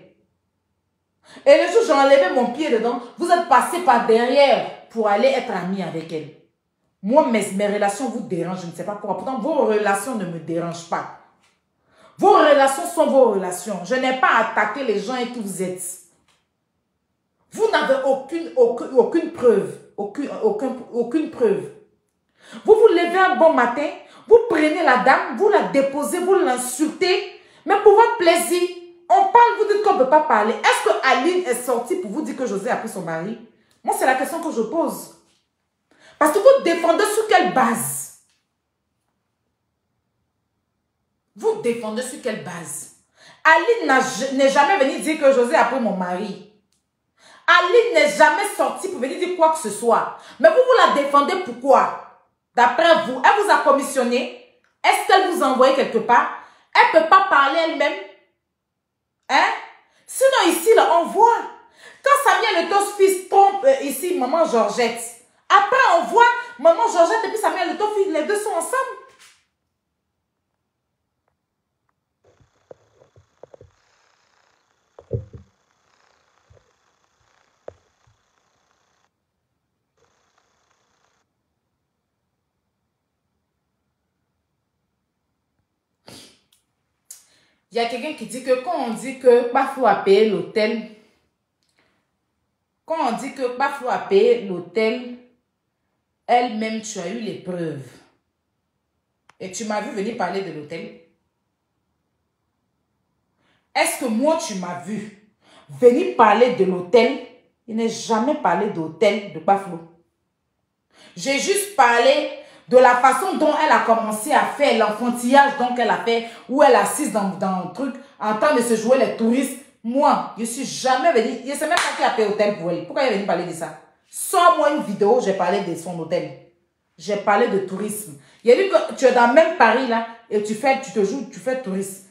Et le jour où j'ai enlevé mon pied dedans, vous êtes passé par derrière pour aller être ami avec elle. Moi, mes relations vous dérangent, je ne sais pas pourquoi. Pourtant, vos relations ne me dérangent pas. Vos relations sont vos relations. Je n'ai pas attaqué les gens et qui vous êtes. Vous n'avez aucune preuve. Aucune preuve. Vous vous levez un bon matin, vous prenez la dame, vous la déposez, vous l'insultez, mais pour votre plaisir, on parle, vous dites qu'on ne peut pas parler. Est-ce que Aline est sortie pour vous dire que José a pris son mari? Moi, c'est la question que je pose. Parce que vous défendez sur quelle base? Vous défendez sur quelle base? Aline n'est jamais venue dire que José a pris mon mari. Aline n'est jamais sortie pour venir dire quoi que ce soit. Mais vous, vous la défendez pourquoi? D'après vous, elle vous a commissionné? Est-ce qu'elle vous a envoyé quelque part? Elle ne peut pas parler elle-même? Hein? Sinon, ici, là, on voit. Quand Samuel Eto's fils trompe ici, maman Georgette. Après, on voit maman Georgette et puis Samuel Eto's fils, les deux sont ensemble. Il y a quelqu'un qui dit que quand on dit que Bafou a payé l'hôtel, quand on dit que Bafou a payé l'hôtel, elle-même, tu as eu les preuves. Et tu m'as vu venir parler de l'hôtel. Est-ce que moi, tu m'as vu venir parler de l'hôtel? Il n'est jamais parlé d'hôtel de Bafou. J'ai juste parlé de la façon dont elle a commencé à faire l'enfantillage donc elle a fait, où elle est assise dans le truc, en train de se jouer les touristes. Moi, je suis jamais venue, je ne sais même pas qui a fait hôtel pour elle. Pourquoi elle est venue parler de ça? Sors-moi une vidéo, j'ai parlé de son hôtel. J'ai parlé de tourisme. Il a dit que tu es dans le même Paris là, et tu te joues, tu fais tourisme.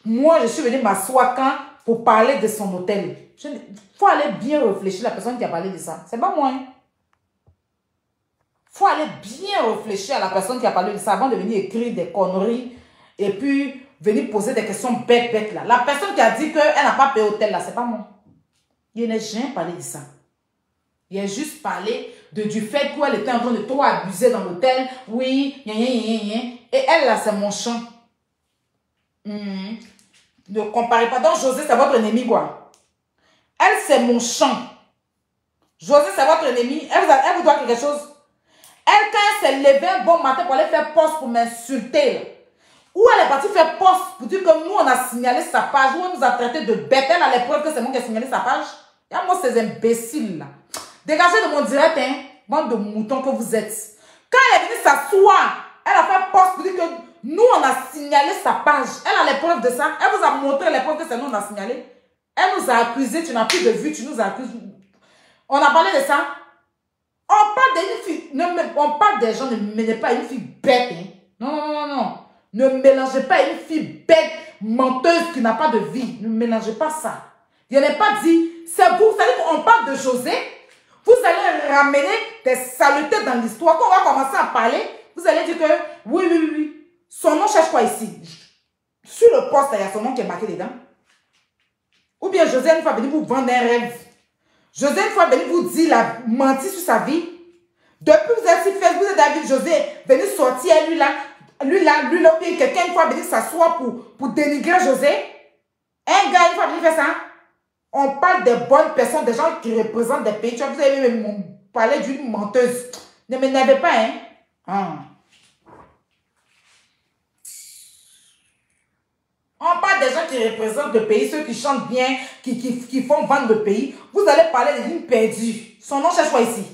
Moi, je suis venue m'asseoir quand pour parler de son hôtel. Il faut aller bien réfléchir, la personne qui a parlé de ça. C'est pas moi, hein. Il faut aller bien réfléchir à la personne qui a parlé de ça avant de venir écrire des conneries et puis venir poser des questions bêtes là. La personne qui a dit qu'elle n'a pas payé l'hôtel là, c'est pas moi. Il n'a jamais parlé de ça. Il a juste parlé du fait qu'elle était en train de trop abuser dans l'hôtel. Oui, et elle là, c'est mon champ. Ne comparez pas. Donc José, c'est votre ennemi quoi. Elle, c'est mon champ. José, c'est votre ennemi. Elle vous doit quelque chose. Elle, quand elle s'est levée un bon matin pour aller faire poste pour m'insulter, ou elle est partie faire poste pour dire que nous, on a signalé sa page, ou on nous a traité de bête, elle a les preuves que c'est moi qui ai signalé sa page. Il y a moi ces imbéciles là. Dégagez de mon direct, hein, bande de moutons que vous êtes. Quand elle est venue s'asseoir, elle a fait poste pour dire que nous, on a signalé sa page. Elle a les preuves de ça. Elle vous a montré les preuves que c'est nous, on a signalé. Elle nous a accusés, tu n'as plus de vue, tu nous accuses. On a parlé de ça. On parle d'une fille, on parle des gens, ne menez pas une fille bête. Hein. Non. Ne mélangez pas une fille bête, menteuse qui n'a pas de vie. Ne mélangez pas ça. Je n'ai pas dit, c'est vous, vous savez qu'on parle de José, vous allez ramener des saletés dans l'histoire. Quand on va commencer à parler, vous allez dire que, oui. Son nom cherche quoi ici? Sur le poste, il y a son nom qui est marqué dedans. Ou bien José, une fois venu vous vendre un rêve. José, une fois venu vous dire, la menti sur sa vie. Depuis que vous êtes sur Facebook, vous êtes David José, venu sortir, lui là, puis quelqu'un une fois venu s'asseoir pour dénigrer José. Un gars, une fois venu faire ça. On parle des bonnes personnes, des gens qui représentent des pays. Tu vois, vous avez même parlé d'une menteuse. Ne m'énervez pas, hein. On parle des gens qui représentent le pays, ceux qui chantent bien, qui font vendre le pays. Vous allez parler d'une perdue. Son nom cherche quoi ici?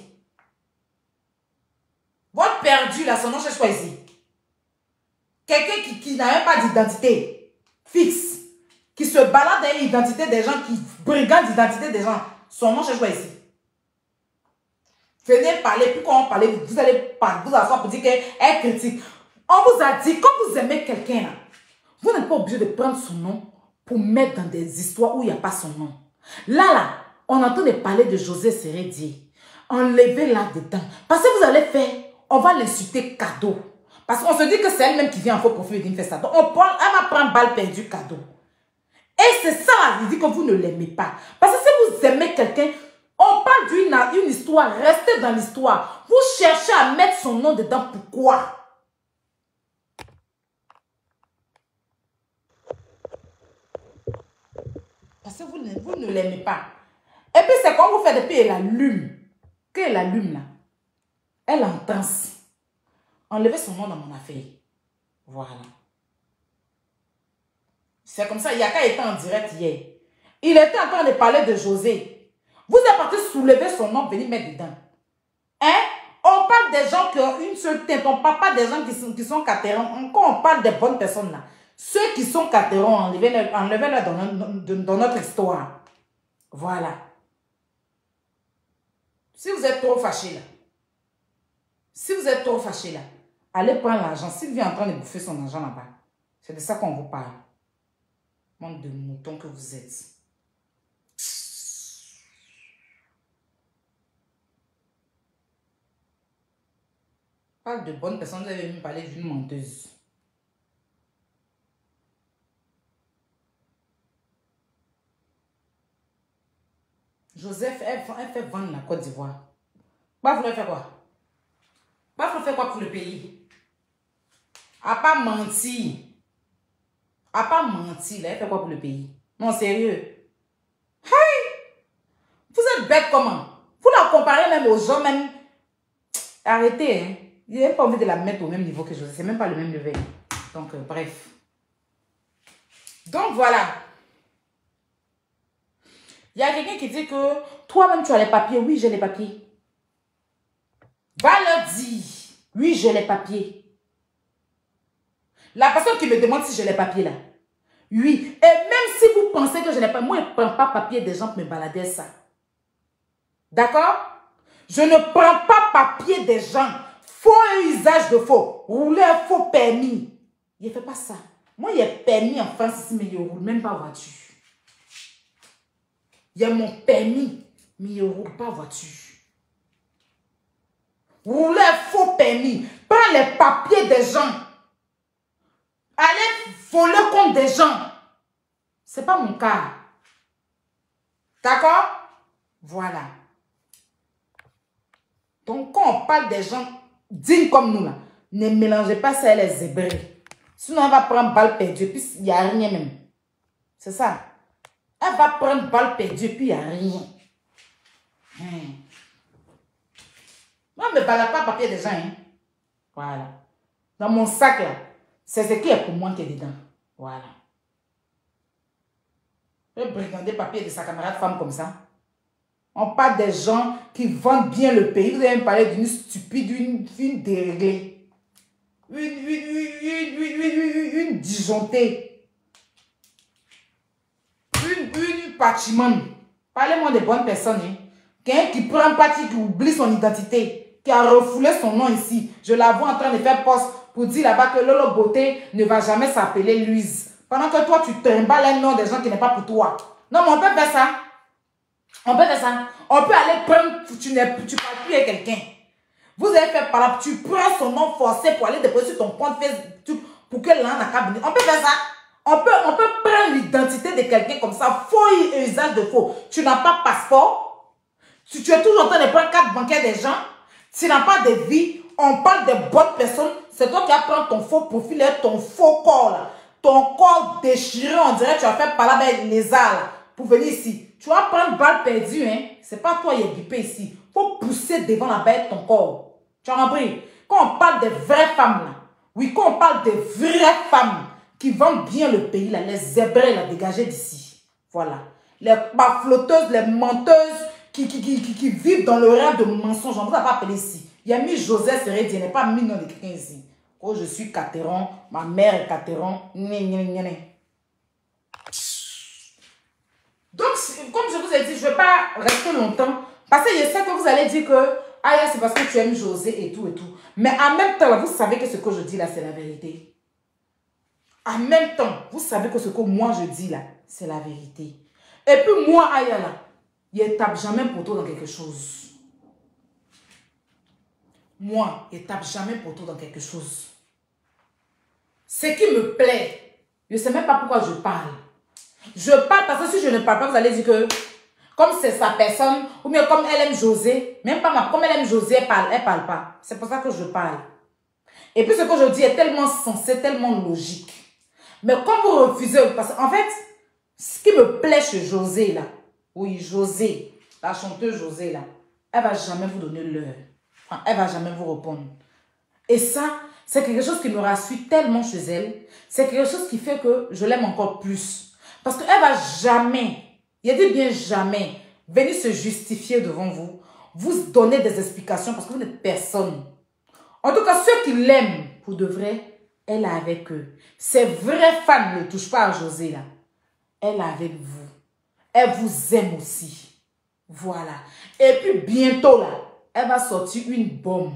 Votre perdu, là, son nom cherche quoi ici? Quelqu'un qui n'a même pas d'identité fixe, qui se balade dans l'identité des gens, qui brigade l'identité des gens. Son nom cherche quoi ici? Venez parler, puis quand on parle, vous allez vous asseoir pour dire qu'elle critique. On vous a dit, quand vous aimez quelqu'un, là, vous n'êtes pas obligé de prendre son nom pour mettre dans des histoires où il n'y a pas son nom. Là, on entend de parler de José Sérédier. Enlevez là-dedans. Parce que vous allez faire, on va l'insulter cadeau. Parce qu'on se dit que c'est elle-même qui vient en faux profil et qui fait ça. Donc, elle va prendre balle perdue cadeau. Et c'est ça, il dit que vous ne l'aimez pas. Parce que si vous aimez quelqu'un, on parle d'une histoire, restez dans l'histoire. Vous cherchez à mettre son nom dedans, pourquoi? Parce que vous ne l'aimez pas. Et puis c'est quand vous faites depuis elle allume. Quand elle allume là, elle entend. Enlevez son nom dans mon affaire. Voilà. C'est comme ça. Yaka était en direct hier. Il était en train de parler de José. Vous êtes parti soulever son nom, venir mettre dedans. Hein? On parle des gens qui ont une seule tête. On ne parle pas des gens qui sont catérons. Quand on parle des bonnes personnes là, ceux qui sont catérons, enlevez-les dans notre histoire. Voilà. Si vous êtes trop fâché là, allez prendre l'argent. S'il vient en train de bouffer son argent là-bas, c'est de ça qu'on vous parle. Monde de moutons que vous êtes. Parle de bonnes personnes, vous avez même parlé d'une menteuse. Joseph, elle fait vendre la Côte d'Ivoire. Bah, vous voulez faire quoi? Bah, vous faire quoi pour le pays? À pas mentir. À pas mentir, là, elle fait quoi pour le pays? Non, sérieux. Hey! Vous êtes bête comment? Vous la comparez même aux gens, même. Arrêtez, hein. Il n'y a pas envie de la mettre au même niveau que Joseph. C'est même pas le même level. Donc, bref. Donc, voilà. Il y a quelqu'un qui dit que toi-même, tu as les papiers. Oui, j'ai les papiers. Va leur dire. Oui, j'ai les papiers. La personne qui me demande si j'ai les papiers là. Oui. Et même si vous pensez que je n'ai pas, moi, je ne prends pas papier des gens pour me balader ça. D'accord? Je ne prends pas papier des gens. Faux et usage de faux. Rouler un faux permis. Il ne fait pas ça. Moi, il y a permis en France ici, mais il ne roule même pas voiture. Il y a mon permis, mais il ne roule pas voiture. Rouler un faux permis. Prends les papiers des gens. Allez voler contre des gens. Ce n'est pas mon cas. D'accord? Voilà. Donc, quand on parle des gens dignes comme nous, là, ne mélangez pas ça et les zébrés. Sinon, on va prendre balle perdue, puis il n'y a rien même. C'est ça. Elle va prendre balle perdue, puis il n'y a rien. Moi, je ne me balade pas papier des gens. Hein. Voilà. Dans mon sac, là, c'est ce qui est pour moi qui est dedans. Voilà. Je vais brigander papier de sa camarade femme comme ça. On parle des gens qui vendent bien le pays. Vous avez me parlé d'une stupide, une déréglée. Une disjontée. Une patrimone. Parlez-moi de bonnes personnes. Hein. Quelqu'un qui prend parti, qui oublie son identité, qui a refoulé son nom ici. Je la vois en train de faire poste pour dire là-bas que Lolo Beauté ne va jamais s'appeler Louise. Pendant que toi, tu trimbales un nom des gens qui n'est pas pour toi. Non, mais on peut faire ça. On peut faire ça. On peut aller prendre, tu parles plus avec quelqu'un. Vous avez fait par là, tu prends son nom forcé pour aller déposer sur ton compte Facebook pour que l'un n'a qu'à venir. On peut faire ça. On peut prendre l'identité de quelqu'un comme ça, faux et usage de faux. Tu n'as pas de passeport. Tu es toujours en train de prendre carte bancaire des gens. Tu n'as pas de vie. On parle de bonnes personnes. C'est toi qui vas prendre ton faux profil et ton faux corps là. Ton corps déchiré, on dirait que tu as fait par là avec les arts pour venir ici. Tu vas prendre balle perdue, hein. C'est pas toi qui es bipé ici. Faut pousser devant la bête ton corps. Tu as compris? Quand on parle des vraies femmes, là, oui, quand on parle des vraies femmes qui vendent bien le pays, là, les zébrés, là, dégagés d'ici. Voilà. Les flotteuses, les menteuses qui vivent dans le rêve de mensonge. On ne vous a pas appelé ici. Il y a mis José Seredi, il n'est pas mis nom de quelqu'un ici. Oh, je suis Catéron, ma mère est Catéron. Donc, comme je vous ai dit, je ne vais pas rester longtemps. Parce que je sais que vous allez dire que ah, c'est parce que tu aimes José et tout et tout. Mais en même temps, vous savez que ce que je dis là, c'est la vérité. En même temps, vous savez que ce que moi je dis là, c'est la vérité. Et puis moi, Aya là, je ne tape jamais poteau dans quelque chose. Moi, je ne tape jamais poteau dans quelque chose. Ce qui me plaît, je ne sais même pas pourquoi je parle. Je parle parce que si je ne parle pas, vous allez dire que comme c'est sa personne, ou bien comme elle aime José, même pas moi, comme elle aime José, elle parle pas. C'est pour ça que je parle. Et puis ce que je dis est tellement sensé, tellement logique. Mais comme vous refusez, parce qu'en fait, ce qui me plaît chez José là, oui, José, la chanteuse José là, elle va jamais vous donner l'heure. Enfin, elle va jamais vous répondre. Et ça, c'est quelque chose qui me rassure tellement chez elle. C'est quelque chose qui fait que je l'aime encore plus. Parce qu'elle va jamais, il dit bien jamais, venir se justifier devant vous, vous donner des explications parce que vous n'êtes personne. En tout cas, ceux qui l'aiment, pour de vrai, elle est avec eux. Ces vraies femmes ne touchent pas à José là. Elle est avec vous. Elle vous aime aussi. Voilà. Et puis bientôt là, elle va sortir une bombe.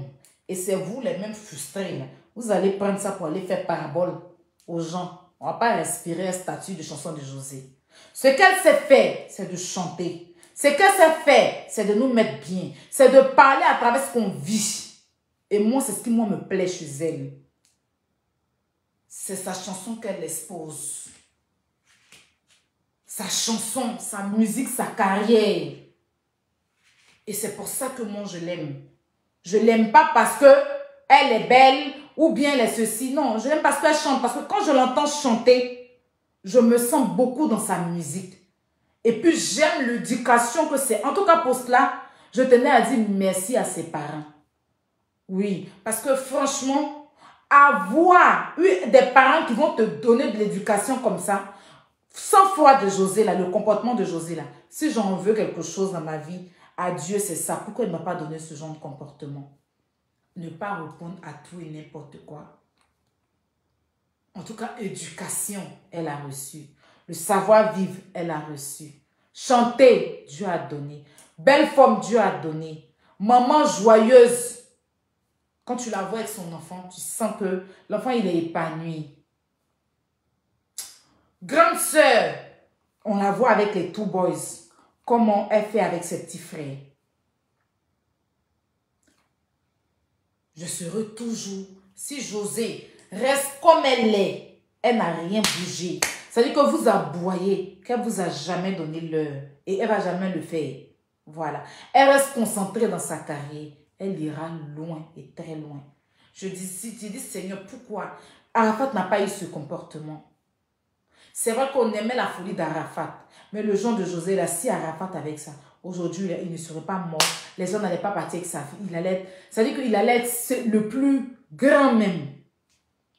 Et c'est vous les mêmes frustrés là. Vous allez prendre ça pour aller faire parabole aux gens. On ne va pas respirer un statut de chanson de José. Ce qu'elle sait faire, c'est de chanter. Ce qu'elle sait faire, c'est de nous mettre bien. C'est de parler à travers ce qu'on vit. Et moi, c'est ce qui moi me plaît chez elle. C'est sa chanson qu'elle expose. Sa chanson, sa musique, sa carrière. Et c'est pour ça que moi, je l'aime. Je ne l'aime pas parce qu'elle est belle ou bien elle est ceci. Non, je l'aime parce qu'elle chante. Parce que quand je l'entends chanter, je me sens beaucoup dans sa musique. Et puis, j'aime l'éducation que c'est. En tout cas, pour cela, je tenais à dire merci à ses parents. Oui, parce que franchement, avoir eu des parents qui vont te donner de l'éducation comme ça, sans foi de José, là, le comportement de José, là, si j'en veux quelque chose dans ma vie, à Dieu, c'est ça. Pourquoi il ne m'a pas donné ce genre de comportement? Ne pas répondre à tout et n'importe quoi. En tout cas, éducation, elle a reçu. Le savoir-vivre, elle a reçu. Chanter, Dieu a donné. Belle forme, Dieu a donné. Maman joyeuse. Quand tu la vois avec son enfant, tu sens que l'enfant, il est épanoui. Grande sœur, on la voit avec les two boys. Comment elle fait avec ses petits frères. Je serai toujours, si José reste comme elle est, elle n'a rien bougé. C'est-à-dire que vous aboyez, qu'elle ne vous a jamais donné l'heure. Et elle ne va jamais le faire. Voilà. Elle reste concentrée dans sa carrière. Elle ira loin et très loin. Je dis, Seigneur, pourquoi Arafat n'a pas eu ce comportement? C'est vrai qu'on aimait la folie d'Arafat. Mais le genre de José, là, si Arafat avec ça, aujourd'hui, il ne serait pas mort. Les gens n'allaient pas partir avec sa fille. C'est-à-dire qu'il allait être le plus grand même.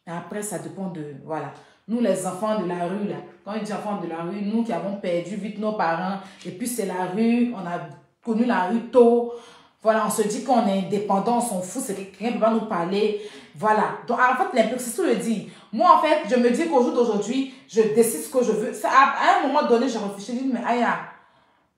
Et après, ça dépend de... Voilà. Nous, les enfants de la rue, là, quand on dit enfants de la rue, nous qui avons perdu vite nos parents, et puis c'est la rue, on a connu la rue tôt. Voilà, on se dit qu'on est indépendant, on s'en fout, c'est quelqu'un qui va nous parler. Voilà. Donc, en fait, c'est ce que je dis. Moi, en fait, je me dis qu'au jour d'aujourd'hui, je décide ce que je veux. À un moment donné, j'ai réfléchi, je dis, mais Aya,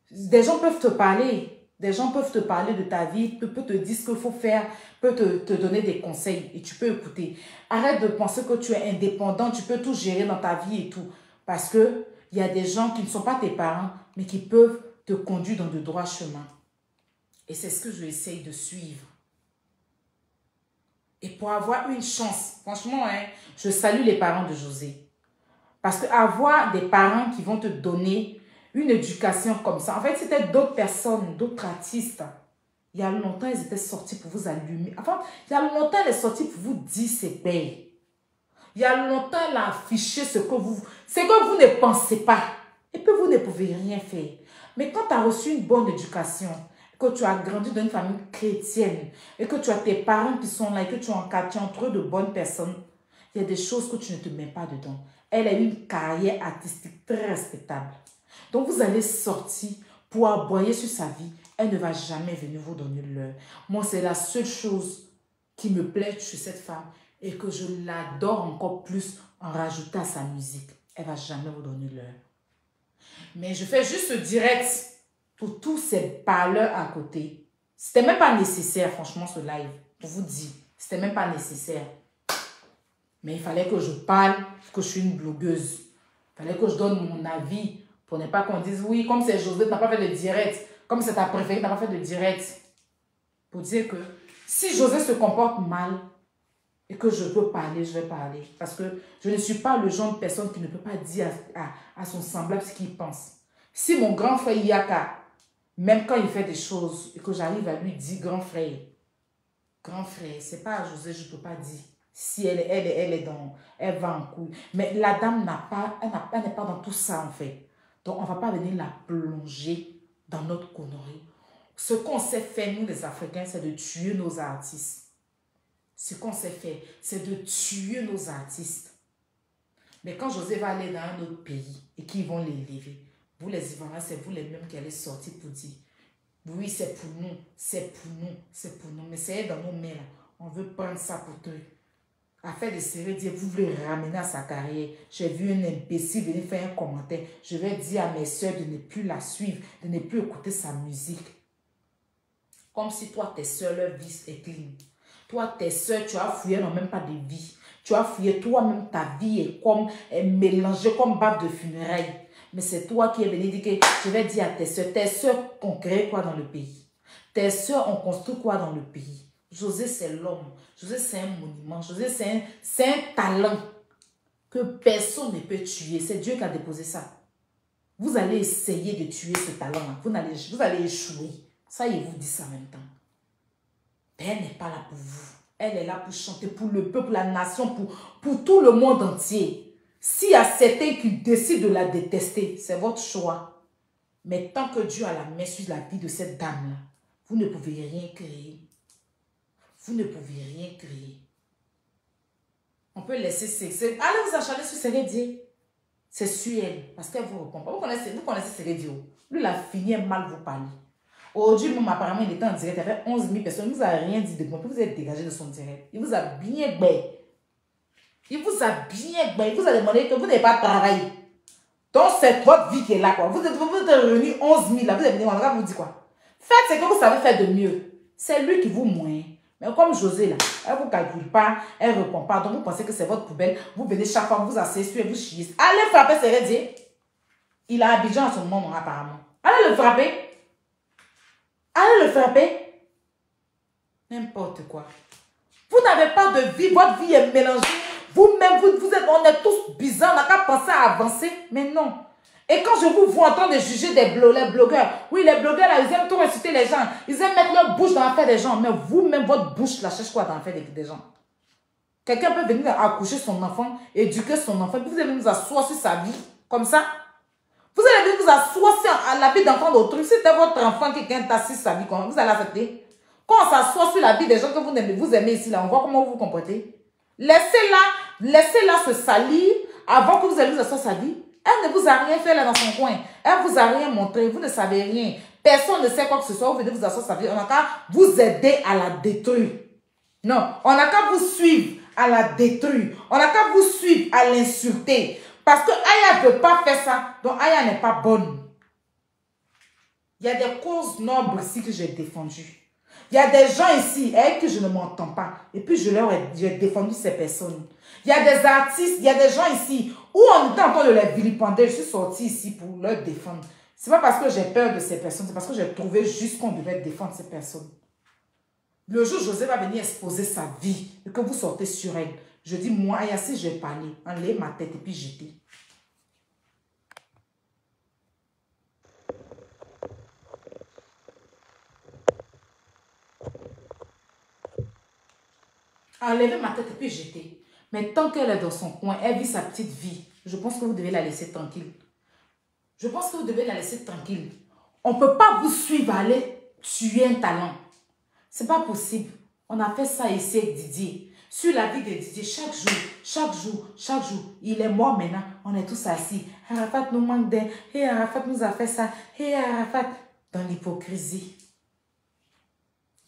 des gens peuvent te parler. Des gens peuvent te parler de ta vie, peuvent te dire ce qu'il faut faire, peuvent te donner des conseils et tu peux écouter. Arrête de penser que tu es indépendant, tu peux tout gérer dans ta vie et tout. Parce que il y a des gens qui ne sont pas tes parents, mais qui peuvent te conduire dans de droits chemins. Et c'est ce que je essaye de suivre. Et pour avoir une chance, franchement, hein, je salue les parents de José. Parce qu'avoir des parents qui vont te donner une éducation comme ça. En fait, c'était d'autres personnes, d'autres artistes. Il y a longtemps, ils étaient sortis pour vous allumer. Enfin, il y a longtemps, elle est sortie pour vous dire c'est belle. Il y a longtemps, elle a affiché ce que vous ne pensez pas. Et puis, vous ne pouvez rien faire. Mais quand tu as reçu une bonne éducation, que tu as grandi dans une famille chrétienne, et que tu as tes parents qui sont là, et que tu es entre de bonnes personnes, il y a des choses que tu ne te mets pas dedans. Elle a eu une carrière artistique très respectable. Donc, vous allez sortir pour aboyer sur sa vie. Elle ne va jamais venir vous donner l'heure. Moi, c'est la seule chose qui me plaît chez cette femme et que je l'adore encore plus en rajoutant à sa musique. Elle ne va jamais vous donner l'heure. Mais je fais juste ce direct pour tous ces parleurs à côté. C'était même pas nécessaire, franchement, ce live. Pour vous dire, c'était même pas nécessaire. Mais il fallait que je parle, que je suis une blogueuse. Il fallait que je donne mon avis. Pour ne pas qu'on dise, oui, comme c'est José, tu n'as pas fait de direct. Comme c'est ta préférée, tu n'as pas fait de direct. Pour dire que si José se comporte mal et que je peux parler, je vais parler. Parce que je ne suis pas le genre de personne qui ne peut pas dire à son semblable ce qu'il pense. Si mon grand frère Yaka, même quand il fait des choses et que j'arrive à lui dire, grand frère, c'est pas à José, je ne peux pas dire. Si elle va en couille. Mais la dame elle n'est pas dans tout ça en fait. Donc, on ne va pas venir la plonger dans notre connerie. Ce qu'on sait faire, nous les Africains, c'est de tuer nos artistes. Ce qu'on sait faire, c'est de tuer nos artistes. Mais quand José va aller dans un autre pays et qu'ils vont l'élever, Vous les Ivoiriens, c'est vous les mêmes qui allez sortir pour dire, oui, c'est pour nous, c'est pour nous, c'est pour nous. Mais c'est dans nos mains là. On veut prendre ça pour toi. Afin de serrer, dire, vous voulez ramener à sa carrière. J'ai vu un imbécile venir faire un commentaire. Je vais dire à mes soeurs de ne plus la suivre, de ne plus écouter sa musique. Comme si toi, tes soeurs, leur vie est clean. Toi, tes soeurs, tu as fouillé, non, même pas de vie. Tu as fouillé toi-même, ta vie est comme mélangée comme bave de funérailles. Mais c'est toi qui es venu dire que je vais dire à tes soeurs ont créé quoi dans le pays? Tes soeurs ont construit quoi dans le pays? José, c'est l'homme. José, c'est un monument. José, c'est un talent que personne ne peut tuer. C'est Dieu qui a déposé ça. Vous allez essayer de tuer ce talent-là. Vous allez échouer. Ça, il vous dit ça en même temps. Elle n'est pas là pour vous. Elle est là pour chanter pour le peuple, la nation, pour tout le monde entier. S'il y a certains qui décident de la détester, c'est votre choix. Mais tant que Dieu a la main sur la vie de cette dame-là, vous ne pouvez rien créer. Vous ne pouvez rien créer. On peut laisser Sérédier. Allez vous acharner sur Sérédier. C'est sur elle. Parce qu'elle vous répond pas. Vous connaissez Sérédier. Lui, il a fini mal vous parler. Aujourd'hui, même apparemment, il était en direct. Il y avait 11 000 personnes. Il ne vous a rien dit de moi. Vous êtes dégagé de son direct. Il vous a bien gbé. Il vous a bien gbé. Il vous a demandé que vous n'avez pas travaillé. Donc, c'est votre vie qui est là. Quoi. Vous êtes réunis 11 000. Là. Vous êtes venu. On va vous dire quoi? Faites ce que vous savez faire de mieux. C'est lui qui vous moine. Mais comme José, là, elle ne vous calcule pas, elle ne répond pas. Donc, vous pensez que c'est votre poubelle. Vous venez chaque fois, vous asseyez sur et vous chiez. Allez frapper Sérédier. Il a Abidjan à son nom, apparemment. Allez le frapper. Allez le frapper. N'importe quoi. Vous n'avez pas de vie. Votre vie est mélangée. Vous-même, on est tous bizarres. On n'a qu'à penser à avancer. Mais non. Et quand je vous vois en train de juger les blogueurs, oui, les blogueurs, là, ils aiment tout insulter les gens. Ils aiment mettre leur bouche dans l'affaire des gens. Mais vous-même, votre bouche, là, cherche quoi dans l'affaire des gens? Quelqu'un peut venir accoucher son enfant, éduquer son enfant, puis vous allez nous asseoir sur sa vie, comme ça. Vous allez venir vous asseoir sur la vie d'enfant d'autrui. Si c'était votre enfant qui est assis sur sa vie, comment vous allez accepter? Quand on s'assoit sur la vie des gens que vous aimez ici, là, on voit comment vous vous comportez. Laissez-la se salir avant que vous allez vous asseoir sur sa vie. Elle ne vous a rien fait là dans son coin. Elle ne vous a rien montré. Vous ne savez rien. Personne ne sait quoi que ce soit. Vous venez vous asseoir sur sa vie. On n'a qu'à vous aider à la détruire. Non. On n'a qu'à vous suivre à la détruire. On n'a qu'à vous suivre à l'insulter. Parce que Aya ne veut pas faire ça. Donc Aya n'est pas bonne. Il y a des causes nobles ici que j'ai défendues. Il y a des gens ici avec qui je ne m'entends pas. Et puis j'ai défendu ces personnes. Il y a des artistes, il y a des gens ici où on était en train de les vilipender. Je suis sortie ici pour leur défendre. Ce n'est pas parce que j'ai peur de ces personnes, c'est parce que j'ai trouvé juste qu'on devait défendre ces personnes. Le jour où José va venir exposer sa vie et que vous sortez sur elle, je dis, moi, Ayassi, je vais parler, enlever ma tête et puis jeter. Enlever ma tête et puis jeter. Mais tant qu'elle est dans son coin, elle vit sa petite vie. Je pense que vous devez la laisser tranquille. Je pense que vous devez la laisser tranquille. On ne peut pas vous suivre aller tuer un talent. Ce n'est pas possible. On a fait ça ici avec Didier. Sur la vie de Didier, chaque jour, il est mort maintenant. On est tous assis. Arafat nous manque d'aide. Et Arafat nous a fait ça. Et Arafat, dans l'hypocrisie.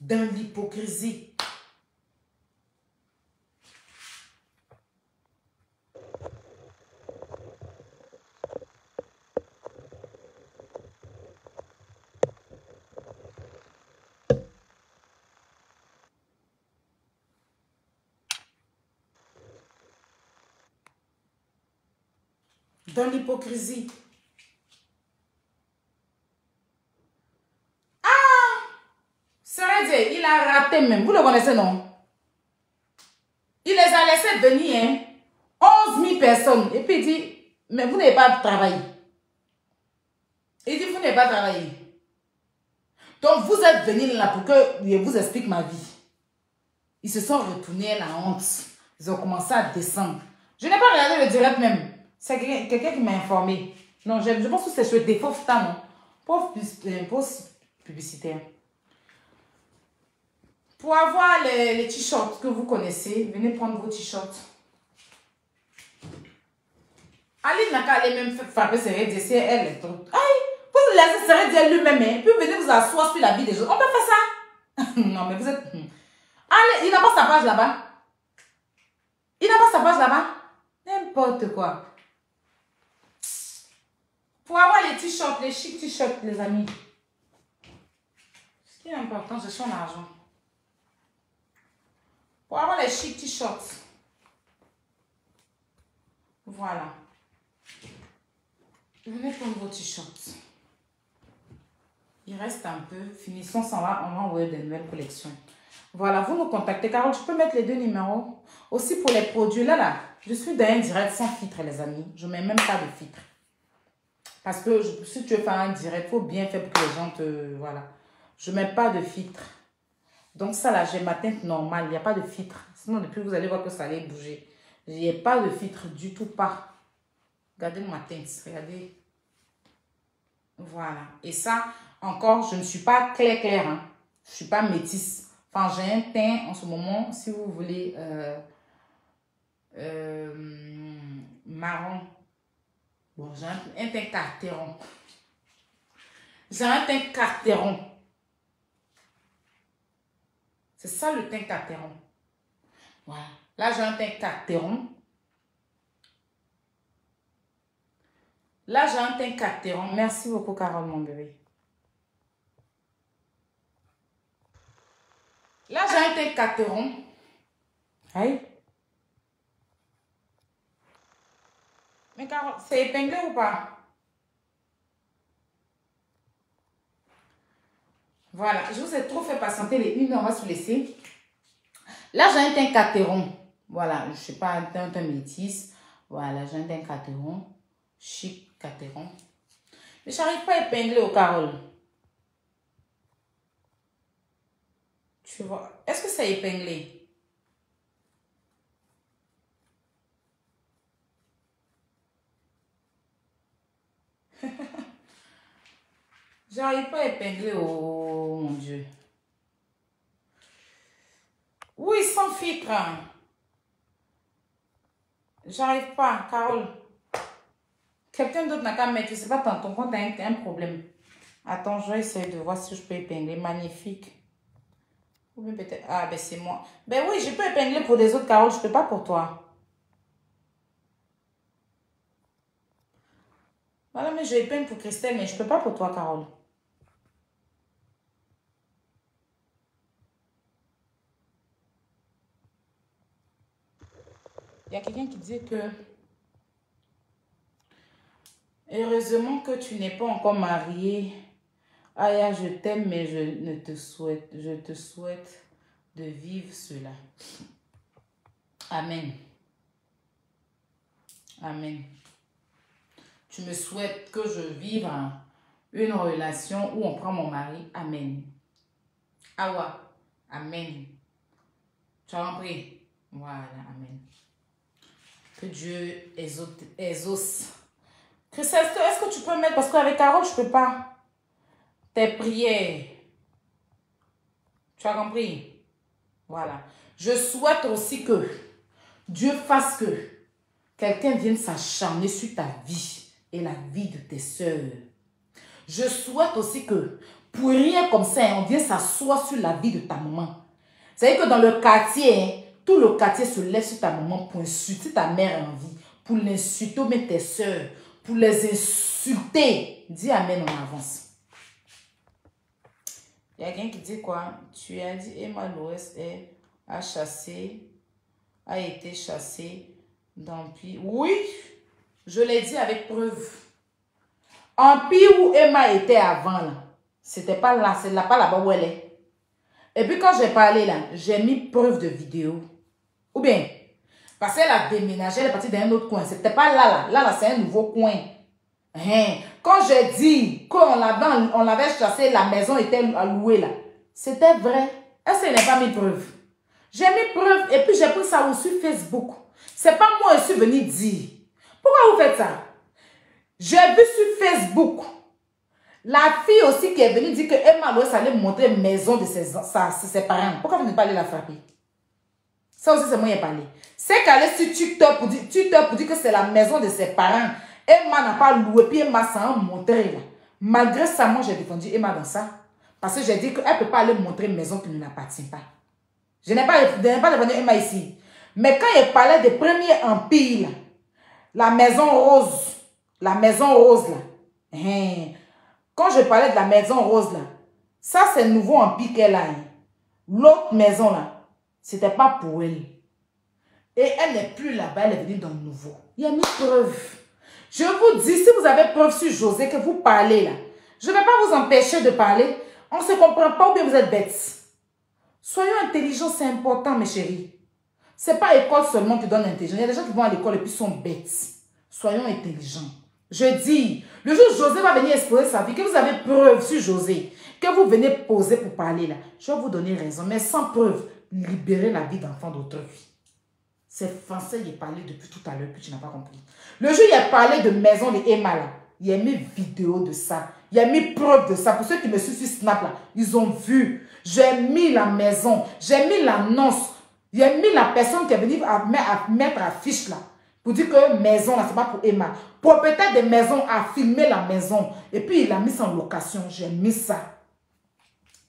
Dans l'hypocrisie. Dans l'hypocrisie. Ah! Sérédier, il a raté même. Vous le connaissez, non? Il les a laissés venir, hein? 11 000 personnes. Et puis il dit, mais vous n'avez pas travaillé. Il dit, vous n'avez pas travaillé. Donc vous êtes venus là pour que je vous explique ma vie. Ils se sont retournés à la honte. Ils ont commencé à descendre. Je n'ai pas regardé le direct même. C'est quelqu'un qui m'a informé. Non, je pense que c'est sur des faux stars, non? Pauvre publicitaire. Pour avoir les t-shirts que vous connaissez, venez prendre vos t-shirts. Aline n'a qu'à aller même frapper Seredia si elle est trop. Aïe, vous laissez Seredia lui-même, hein, puis venez vous asseoir sur la vie des autres. On peut faire ça. Non, mais vous êtes... Allez, il n'a pas sa page là-bas. Il n'a pas sa page là-bas. N'importe quoi. Pour avoir les t-shirts, les chic t-shirts, les amis. Ce qui est important, c'est son argent. Pour avoir les chic t-shirts. Voilà. Venez prendre vos t-shirts. Il reste un peu. Finissons sans là, on va envoyer de nouvelles collections. Voilà, vous nous contactez. Carole, je peux mettre les deux numéros. Aussi pour les produits. Là, je suis dans un direct sans filtre, les amis. Je ne mets même pas de filtre. Parce que si tu veux faire un direct, il faut bien faire pour que les gens te... Voilà. Je ne mets pas de filtre. Donc ça, là, j'ai ma teinte normale. Il n'y a pas de filtre. Sinon, depuis, vous allez voir que ça allait bouger. Il n'y a pas de filtre du tout, pas. Regardez ma teinte. Regardez. Voilà. Et ça, encore, je ne suis pas clair. Hein. Je ne suis pas métisse. Enfin, j'ai un teint en ce moment, si vous voulez, marron. Bon, j'ai un teint carteron. J'ai un teint carteron. C'est ça le teint carteron. Voilà. Là, j'ai un teint carteron. Là, j'ai un teint carteron. Merci beaucoup, Carole, mon bébé. Là, j'ai un teint carteron. Aïe. Mais Carole, c'est épinglé ou pas? Voilà, je vous ai trop fait patienter les 1 heure, on va se laisser. Là, j'ai un teint carteron. Voilà, je ne sais pas, un teint métis. Voilà, j'ai un teint carteron. Chic carteron. Mais je n'arrive pas à épingler au Carole. Tu vois, est-ce que c'est épinglé? J'arrive pas à épingler, oh mon Dieu. Oui, sans filtre. J'arrive pas, Carole. Quelqu'un d'autre n'a qu'à mettre, je sais pas, ton compte a un problème. Attends, je vais essayer de voir si je peux épingler. Magnifique. Ou bien peut-être... Ah, ben c'est moi. Ben oui, je peux épingler pour des autres, Carole, je peux pas pour toi. Voilà, mais je épingle pour Christelle, mais je peux pas pour toi, Carole. Il y a quelqu'un qui disait que... Heureusement que tu n'es pas encore mariée. Aya, je t'aime, mais je te souhaite de vivre cela. Amen. Amen. Tu me souhaites que je vive une relation où on prend mon mari. Amen. Awa. Amen. Tu as compris? Voilà, amen. Que Dieu exauce. Christelle, est-ce que tu peux mettre, parce qu'avec Carole, je ne peux pas. Tes prières. Tu as compris? Voilà. Je souhaite aussi que Dieu fasse que quelqu'un vienne s'acharner sur ta vie et la vie de tes soeurs. Je souhaite aussi que, pour rien comme ça, on vienne s'asseoir sur la vie de ta maman. C'est-à-dire que dans le quartier, tout le quartier se lève sur ta maman pour insulter ta mère en vie, pour l'insulter, mais tes soeurs, pour les insulter. Dis amen, on avance. Il y a quelqu'un qui dit quoi? Tu as dit Emma Loès a été chassée d'Empire. Oui, je l'ai dit avec preuve. Empire où Emma était avant, là, c'était pas là, c'est là, pas là-bas où elle est. Et puis quand j'ai parlé là, j'ai mis preuve de vidéo. Ou bien, parce qu'elle a déménagé, elle est partie dans un autre coin. C'était pas là, là, c'est un nouveau coin. Hein? Quand j'ai dit qu'on l'avait chassé, la maison était louée là, c'était vrai. Est-ce qu'elle n'a pas mis preuve? J'ai mis preuve et puis j'ai pris ça aussi sur Facebook. C'est pas moi qui suis venue dire. Pourquoi vous faites ça? J'ai vu sur Facebook la fille aussi qui est venue dire que Emma Loès allait montrer la maison de ses parents. Pourquoi vous n'êtes pas allé la frapper? Ça aussi, c'est moi qui ai parlé. C'est qu'elle est sur TikTok pour dire que c'est la maison de ses parents. Emma n'a pas loué, puis Emma s'en montrer là. Malgré ça, moi, j'ai défendu Emma dans ça. Parce que j'ai dit qu'elle ne peut pas aller montrer une maison qui ne l'appartient pas. Je n'ai pas défendu Emma ici. Mais quand il parlait des premiers empires, là, la maison rose là, quand je parlais de la maison rose là, ça c'est le nouveau empire qu'elle a. L'autre maison là, c'était pas pour elle. Et elle n'est plus là-bas, elle est venue dans le nouveau. Il y a mis preuve. Je vous dis, si vous avez preuve sur José que vous parlez là, je ne vais pas vous empêcher de parler. On ne se comprend pas ou bien vous êtes bêtes. Soyons intelligents, c'est important, mes chéris. Ce n'est pas l'école seulement qui donne l'intelligence. Il y a des gens qui vont à l'école et puis sont bêtes. Soyons intelligents. Je dis, le jour où José va venir exposer sa vie, que vous avez preuve sur José, que vous venez poser pour parler là, je vais vous donner raison. Mais sans preuve, libérez la vie d'enfant d'autrui. C'est français, il a parlé depuis tout à l'heure, puis tu n'as pas compris. Le jour où il a parlé de maison de Emma là, il a mis vidéo de ça. Il a mis preuve de ça. Pour ceux qui me suivent sur Snap là, ils ont vu. J'ai mis la maison, j'ai mis l'annonce. Il a mis la personne qui est venue à mettre affiche là. Pour dire que maison là, c'est pas pour Emma. Propriétaire de maison a filmé la maison. Et puis il a mis ça en location. J'ai mis ça.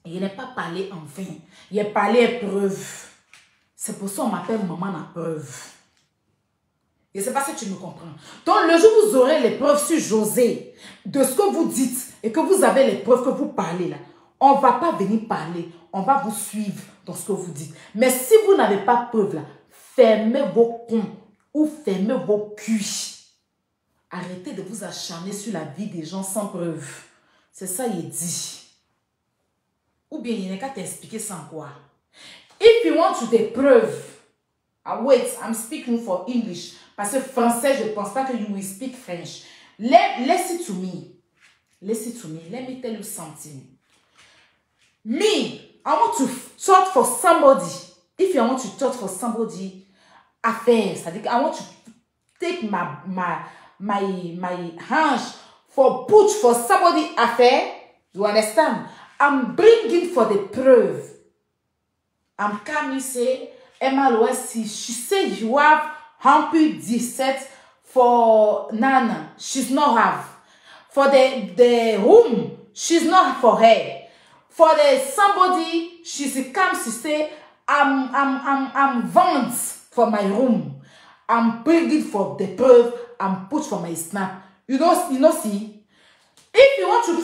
Et il n'a pas parlé en vain. Il a parlé à preuve. C'est pour ça qu'on m'appelle maman à preuve. Et c'est pas si tu me comprends. Donc le jour où vous aurez les preuves sur José, de ce que vous dites, et que vous avez les preuves que vous parlez là, on ne va pas venir parler. On va vous suivre dans ce que vous dites. Mais si vous n'avez pas preuve là, fermez vos comptes ou fermez vos culs. Arrêtez de vous acharner sur la vie des gens sans preuve. C'est ça il dit. Ou bien il n'y a qu'à t'expliquer sans quoi. If you want to the proof, wait, I'm speaking for English. Parce que français, je ne pense pas que you will speak French. Listen to me. Listen to me. Let me tell you something. Me, I want to talk for somebody. If you want to talk for somebody, affair. C'est-à-dire I want to take my hands for put for somebody affair. You understand? I'm bringing for the proof. I'm coming say, Emma Loisi, she said you have Humpy D7 for Nana. She's not have. For the room, she's not for her. For the somebody, she's comes to say, I'm vant for my room. I'm bringing for the proof. I'm put for my snap. You know, see. If you want to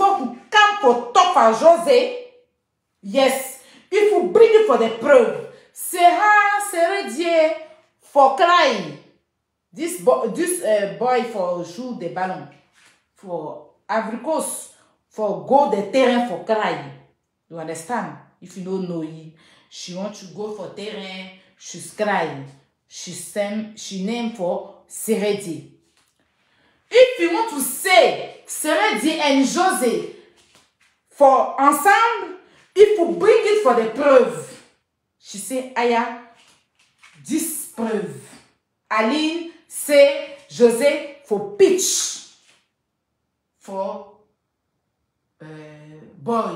come for talk for José, yes. If you bring it for the proof, c'est Dieu for crying. This boy for shoot the ballon, for Avricos, for go the terrain for crying. You understand? If you don't know it, she want to go for terrain, she's crying. She named for Seredi. If you want to say Seredi and José for ensemble, if you bring it for the proof, she say, Aya, this proof. Aline say, José for pitch. For boy.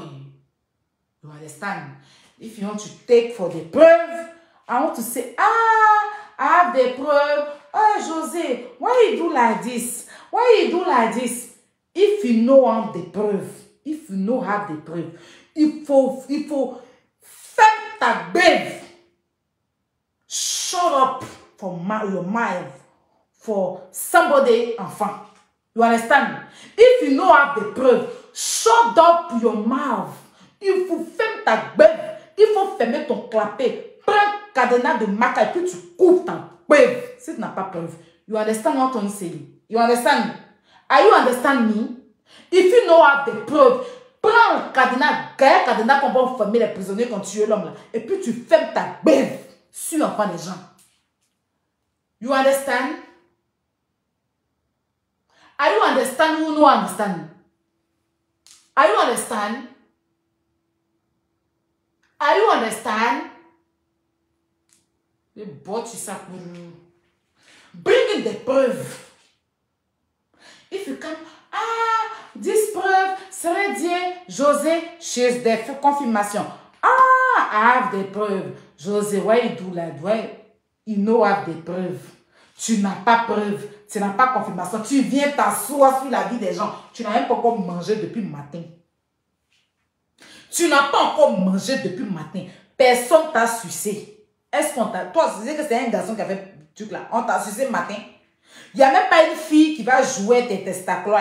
You understand? If you want to take for the proof, I want to say, I have the proof. Oh, José, why you do like this? Why you do like this? If you know have the proof, if you know have the proof, il faut faire ta bête. Shut up for your mouth for somebody enfant. You understand? If you know have the proof, shut up your mouth. Il faut faire ta bête. Il faut fermer ton clapet. Prends cadenas de maca et puis tu coupes ta bête. Si tu n'as pas preuve. You understand what I'm saying? You understand? Are you understand me? If you know have the proof, prends le cadenas qu'on va fermer les prisonniers quand tu es l'homme là. Et puis tu fermes ta bête sur l'enfant des gens. You understand? Are you understand who no understand? Are you understand? Are you understand? The bought you sakuru. Bring in the proof. If you can, this preuve serait Dieu, José, she's the confirmation. I have the preuve. José, why you do that? Why? Il n'aura des preuves. Tu n'as pas preuve. Tu n'as pas confirmation. Tu viens t'asseoir sur la vie des gens. Tu n'as même pas encore mangé depuis le matin. Tu n'as pas encore mangé depuis le matin. Personne t'a sucé. Est-ce qu'on t'a... Toi, tu sais que c'est un garçon qui a fait ce truc là. On t'a sucé le matin. Il n'y a même pas une fille qui va jouer tes testacules.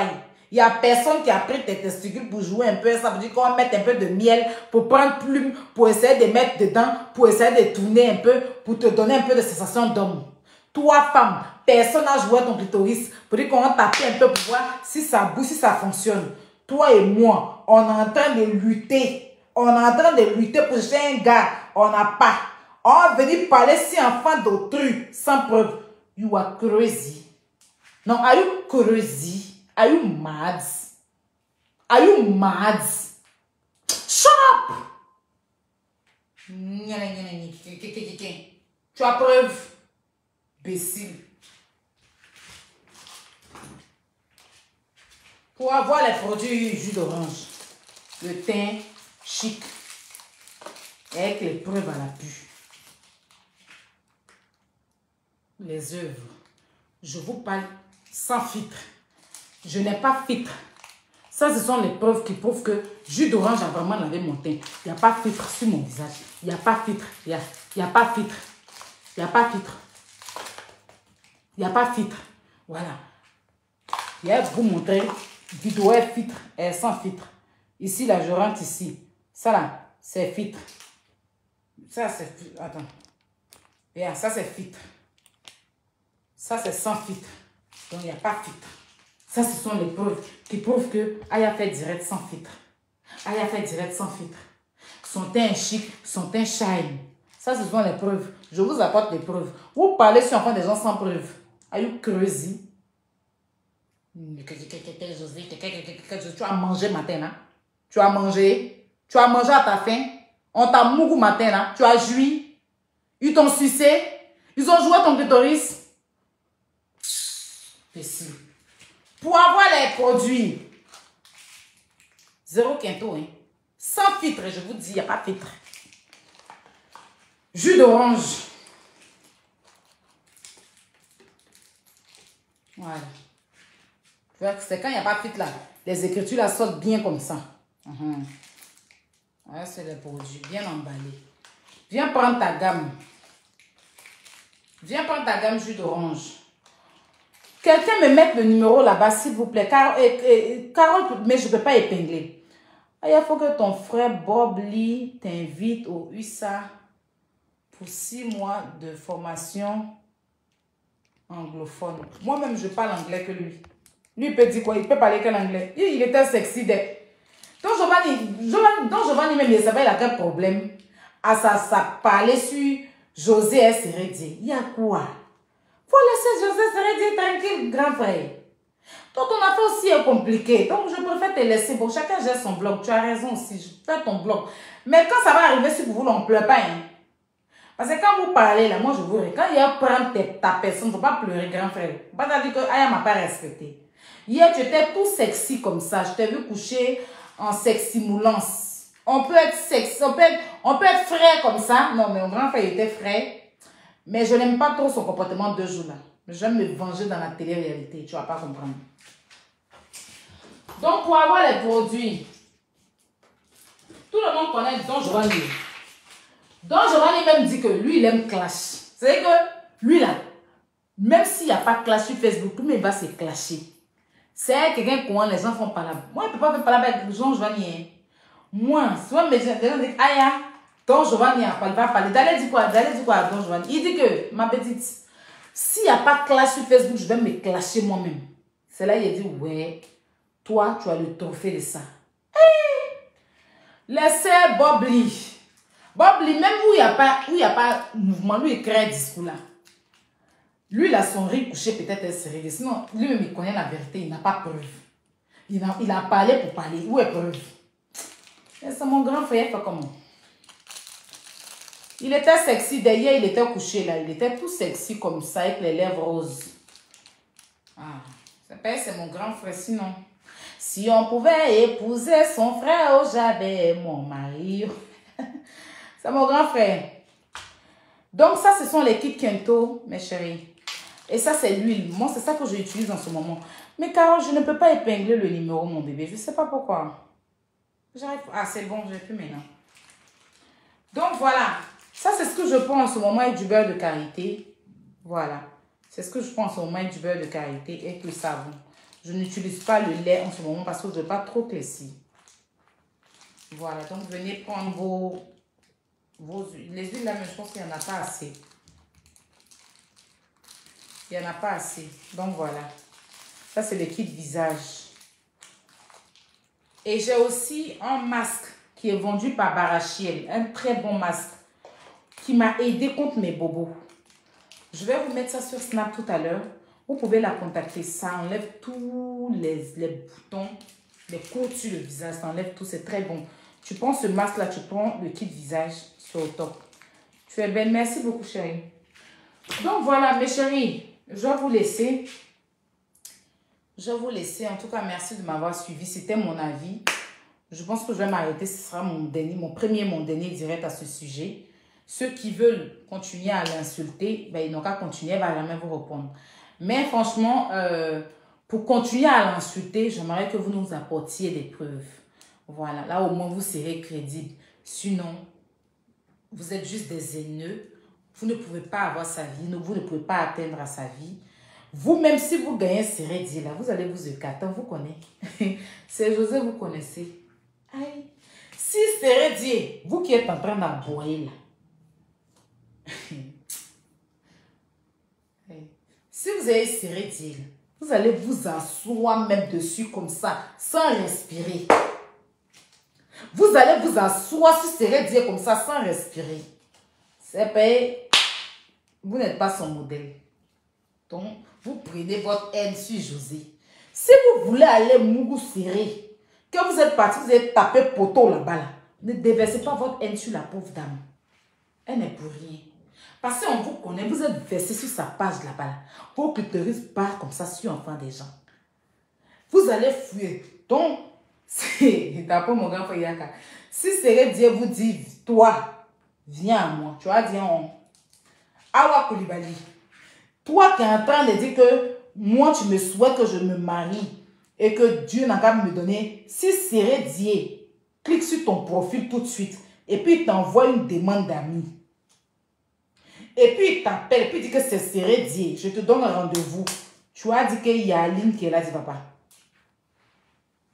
Il n'y a personne qui a pris tes testicules pour jouer un peu. Ça veut dire qu'on va mettre un peu de miel pour prendre plume, pour essayer de mettre dedans, pour essayer de tourner un peu, pour te donner un peu de sensation d'homme. Toi, femme, personne n'a joué à ton clitoris pour dire qu'on va taper un peu pour voir si ça bouge, si ça fonctionne. Toi et moi, on est en train de lutter. On est en train de lutter pour chercher un gars. On n'a pas. On va venir parler si enfant d'autrui, sans preuve. You are crazy. Non, are you crazy? Are you mad? Are you mad? Shut up! Tu as preuve? Imbécile. Pour avoir les produits jus d'orange, le teint chic, avec les preuves à l'appui. Les œuvres. Je vous parle sans filtre. Je n'ai pas filtre. Ça, ce sont les preuves qui prouvent que jus d'orange a vraiment lavé mon teint. Il n'y a pas filtre sur mon visage. Il n'y a pas filtre. Il n'y a pas filtre. Il n'y a pas filtre. Il n'y a pas filtre. Voilà. Je vais vous montrer. Vidéo est filtre. Elle est sans filtre. Ici, là, je rentre ici. Ça, là, c'est filtre. Ça, c'est filtre. Attends. Regarde, ça, c'est filtre. Ça, c'est sans filtre. Donc, il n'y a pas filtre. Ça, ce sont les preuves qui prouvent que Aya fait direct sans filtre. Aya fait direct sans filtre. Son teint est chic, son teint shine. Ça, ce sont les preuves. Je vous apporte les preuves. Vous parlez sur enfant des gens sans preuves. Are you crazy? Tu as mangé matin, là. Tu as mangé. Tu as mangé à ta faim. On t'a mougou matin, là. Tu as joui. Ils t'ont sucé. Ils ont joué à ton clitoris. Imbécile. Pour avoir les produits, zéro quinto, hein. Sans filtre, je vous dis, il n'y a pas de filtre. Jus d'orange. Voilà. C'est quand il n'y a pas de filtre là. Les écritures là sortent bien comme ça. Voilà, c'est les produits bien emballés. Viens prendre ta gamme. Viens prendre ta gamme jus d'orange. Quelqu'un me mette le numéro là-bas, s'il vous plaît. Carole, mais je ne peux pas épingler. Il faut que ton frère Bob Lee t'invite au USA pour 6 mois de formation anglophone. Moi-même, je parle anglais que lui. Lui, il peut dire quoi? Il peut parler que l'anglais. Il était sexy. Donc, Giovanni même, il savait, il a quel problème. Ça parlait sur José S. Hérédier. Il y a quoi? Faut laisser José Hérédier tranquille, grand frère. Donc, ton affaire aussi est compliquée. Donc, je préfère te laisser. Bon, chacun gère son blog. Tu as raison aussi. Fais ton blog. Mais quand ça va arriver sur vous, on ne pleure pas. Hein? Parce que quand vous parlez, là, moi, je vous dis, quand il y a prendre ta personne, il ne faut pas pleurer, grand frère. Pas dire que Aya m'a pas respecté. Hier, tu étais tout sexy comme ça. Je t'ai vu coucher en sexy-moulance. On peut être sexy, on peut être frais comme ça. Non, mais mon grand frère, il était frais. Mais je n'aime pas trop son comportement 2 jours là. J'aime me venger dans la télé-réalité. Tu ne vas pas comprendre. Donc, pour avoir les produits, tout le monde connaît Don Giovanni. Don Giovanni même dit que lui, il aime clash. C'est que lui là, même s'il n'y a pas clash sur Facebook, tout le monde va se clasher. C'est quelqu'un comment les gens font par là. Moi, je ne peux pas faire par là avec Don Giovanni. Hein. Moi, souvent mes gens disent, Aya, Don Giovanni il va parler. D'aller dire quoi à Don Giovanni? Il dit que, ma petite, s'il n'y a pas clash sur Facebook, je vais me clasher moi-même. C'est là il dit, ouais, toi, tu as le trophée de ça. Hey! Laissez Bob Lee. Bob Lee, même où il n'y a pas mouvement, lui, il crée un discours là. Lui, il a son riz couché, peut-être un sérieux. Sinon, lui-même, il connaît la vérité, il n'a pas preuve. Il a parlé pour parler. Où est preuve? C'est mon grand frère, il fait comment? Il était sexy, derrière, il était couché là. Il était tout sexy comme ça, avec les lèvres roses. C'est mon grand frère, sinon. Si on pouvait épouser son frère, oh, j'avais mon mari. C'est mon grand frère. Donc ça, ce sont les kits Kento, mes chéris. Et ça, c'est l'huile. Moi, c'est ça que j'utilise en ce moment. Mais Carole, je ne peux pas épingler le numéro, mon bébé. Je ne sais pas pourquoi. J'arrive. Ah, c'est bon, je n'ai plus maintenant. Donc, voilà. Ça, c'est ce que je prends en ce moment avec du beurre de karité. Voilà. C'est ce que je prends en ce moment avec du beurre de karité et le savon. Je n'utilise pas le lait en ce moment parce que je ne veux pas trop classir. Voilà. Donc, venez prendre vos huiles. Les huiles là, mais je pense qu'il n'y en a pas assez. Il n'y en a pas assez. Donc, voilà. Ça, c'est le kit visage. Et j'ai aussi un masque qui est vendu par Barachiel. Un très bon masque qui m'a aidé contre mes bobos. Je vais vous mettre ça sur Snap tout à l'heure. Vous pouvez la contacter. Ça enlève tous les boutons, les côtes sur le visage. Ça enlève tout. C'est très bon. Tu prends ce masque-là, tu prends le kit visage sur le top. Tu es belle. Merci beaucoup, chérie. Donc, voilà, mes chéris. Je vais vous laisser. Je vais vous laisser. En tout cas, merci de m'avoir suivi. C'était mon avis. Je pense que je vais m'arrêter. Ce sera mon dernier direct à ce sujet. Ceux qui veulent continuer à l'insulter, ben, ils n'ont qu'à continuer. Elle ne va jamais vous répondre. Mais franchement, pour continuer à l'insulter, j'aimerais que vous nous apportiez des preuves. Voilà. Là, au moins, vous serez crédible. Sinon, vous êtes juste des haineux. Vous ne pouvez pas avoir sa vie. Vous ne pouvez pas atteindre à sa vie. Vous, même si vous gagnez Sérédier, là, vous allez vous écarter. Vous connaissez. C'est José, vous connaissez. Aïe. Si Sérédier, vous qui êtes en train d'aboyer là. Si vous avez Sérédier, vous allez vous asseoir même dessus comme ça, sans respirer. Vous allez vous asseoir sur Sérédier comme ça, sans respirer. C'est payé. Vous n'êtes pas son modèle. Donc, vous prenez votre haine sur José. Si vous voulez aller mougou serré, que vous êtes parti, vous avez tapé poteau là-bas, là, ne déversez pas votre haine sur la pauvre dame. Elle n'est pour rien. Parce qu'on vous connaît, vous êtes versé sur sa page là-bas. Là. Vos clitoris partent comme ça sur l'enfant des gens. Vous allez fuir. Donc, d'après mon grand frère Yaka, si Sérédier vous dit, toi, viens à moi, tu vas dire, Awa Koulibaly, toi qui es en train de dire que moi, tu me souhaites que je me marie et que Dieu n'a qu'à me donner, si Sérédier, clique sur ton profil tout de suite et puis il t'envoie une demande d'amis. Et puis il t'appelle, puis il dit que c'est Sérédier, je te donne un rendez-vous. Tu as dit qu'il y a Aline qui est là, dit papa.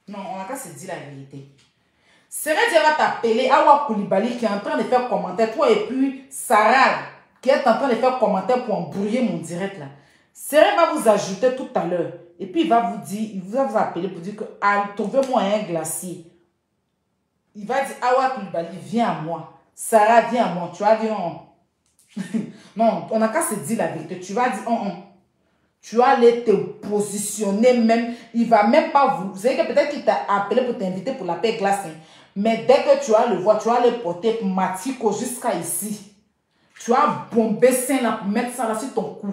Non, on n'a qu'à se dire la vérité. Sérédier va t'appeler, Awa Koulibaly qui est en train de faire commentaire, toi et puis Sarah qui est en train de faire commentaire pour embrouiller mon direct là. Sérédier va vous ajouter tout à l'heure. Et puis il va vous dire, il va vous appeler pour dire que trouvez-moi un glacier. Il va dire, Awa Koulibaly, viens à moi. Sarah, viens à moi. Tu vas dire, non, on n'a qu'à se dire la vérité. Tu vas dire, Tu vas aller te positionner même. Il va même pas vous. Vous savez que peut-être qu'il t'a appelé pour t'inviter pour la paix glace. Hein. Mais dès que tu vas le voir, tu vas aller porter Matiko jusqu'à ici. Tu vas bomber ça là pour mettre ça là sur ton cou.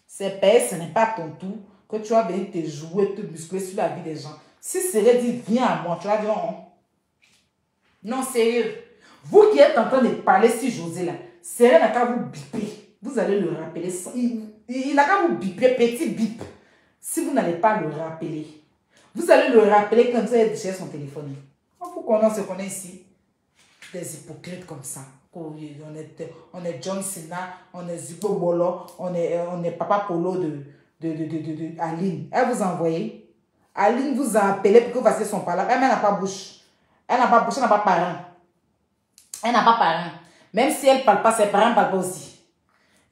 C'est payé, ce n'est pas ton tour. Que tu vas venir te jouer, te muscler sur la vie des gens. Si Sérédier dit, viens à moi, tu vas dire, non, sérieux. Vous qui êtes en train de parler sur José là, Sérédier n'a qu'à vous biper. Vous allez le rappeler. Il n'a qu'à vous biper, petit bip. Si vous n'allez pas le rappeler, vous allez le rappeler quand vous allez déchirer son téléphone. Pourquoi on se connaît ici? Des hypocrites comme ça. On est John Cena, on est Zibo Bolo, on est Papa Polo de Aline. Elle vous a envoyé. Aline vous a appelé pour que vous fassiez son parlant. Elle n'a pas bouche. Elle n'a pas bouche, elle n'a pas parent. Elle n'a pas parent. Même si elle ne parle pas, ses parents ne parlent pas aussi.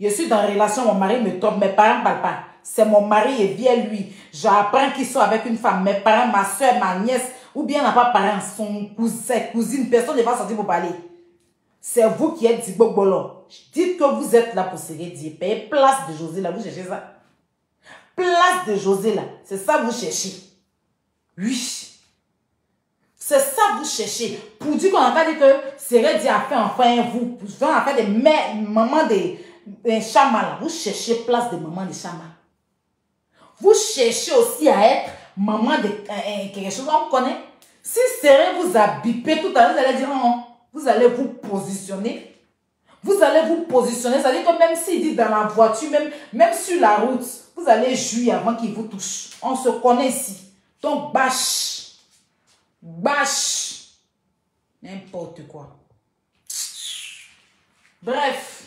Je suis dans une relation, mon mari me trompe, mes parents ne parlent pas. C'est mon mari et vient lui. J'apprends qu'ils sont avec une femme. Mes parents, ma soeur, ma nièce, ou bien n'a pas parent, son cousin, cousine, personne ne va sortir pour parler. C'est vous qui êtes Zibo Bolo. Dites que vous êtes là pour Sérédier. Payez place de José là, vous cherchez ça. Place de José là, c'est ça vous cherchez. Oui. C'est ça vous cherchez. Pour dire qu'on n'a pas dit que Sérédier a fait enfin vous. Vous a fait des mères, mamans des chamas là. Vous cherchez place de maman des chamas. Vous cherchez aussi à être maman de quelque chose qu'on connaît. Si Sérédier vous a bipé tout à l'heure, vous allez dire non. Vous allez vous positionner. Vous allez vous positionner. C'est-à-dire que même s'il dit dans la voiture, même sur la route, vous allez jouir avant qu'il vous touche. On se connaît ici. Donc, bâche. Bâche. N'importe quoi. Bref.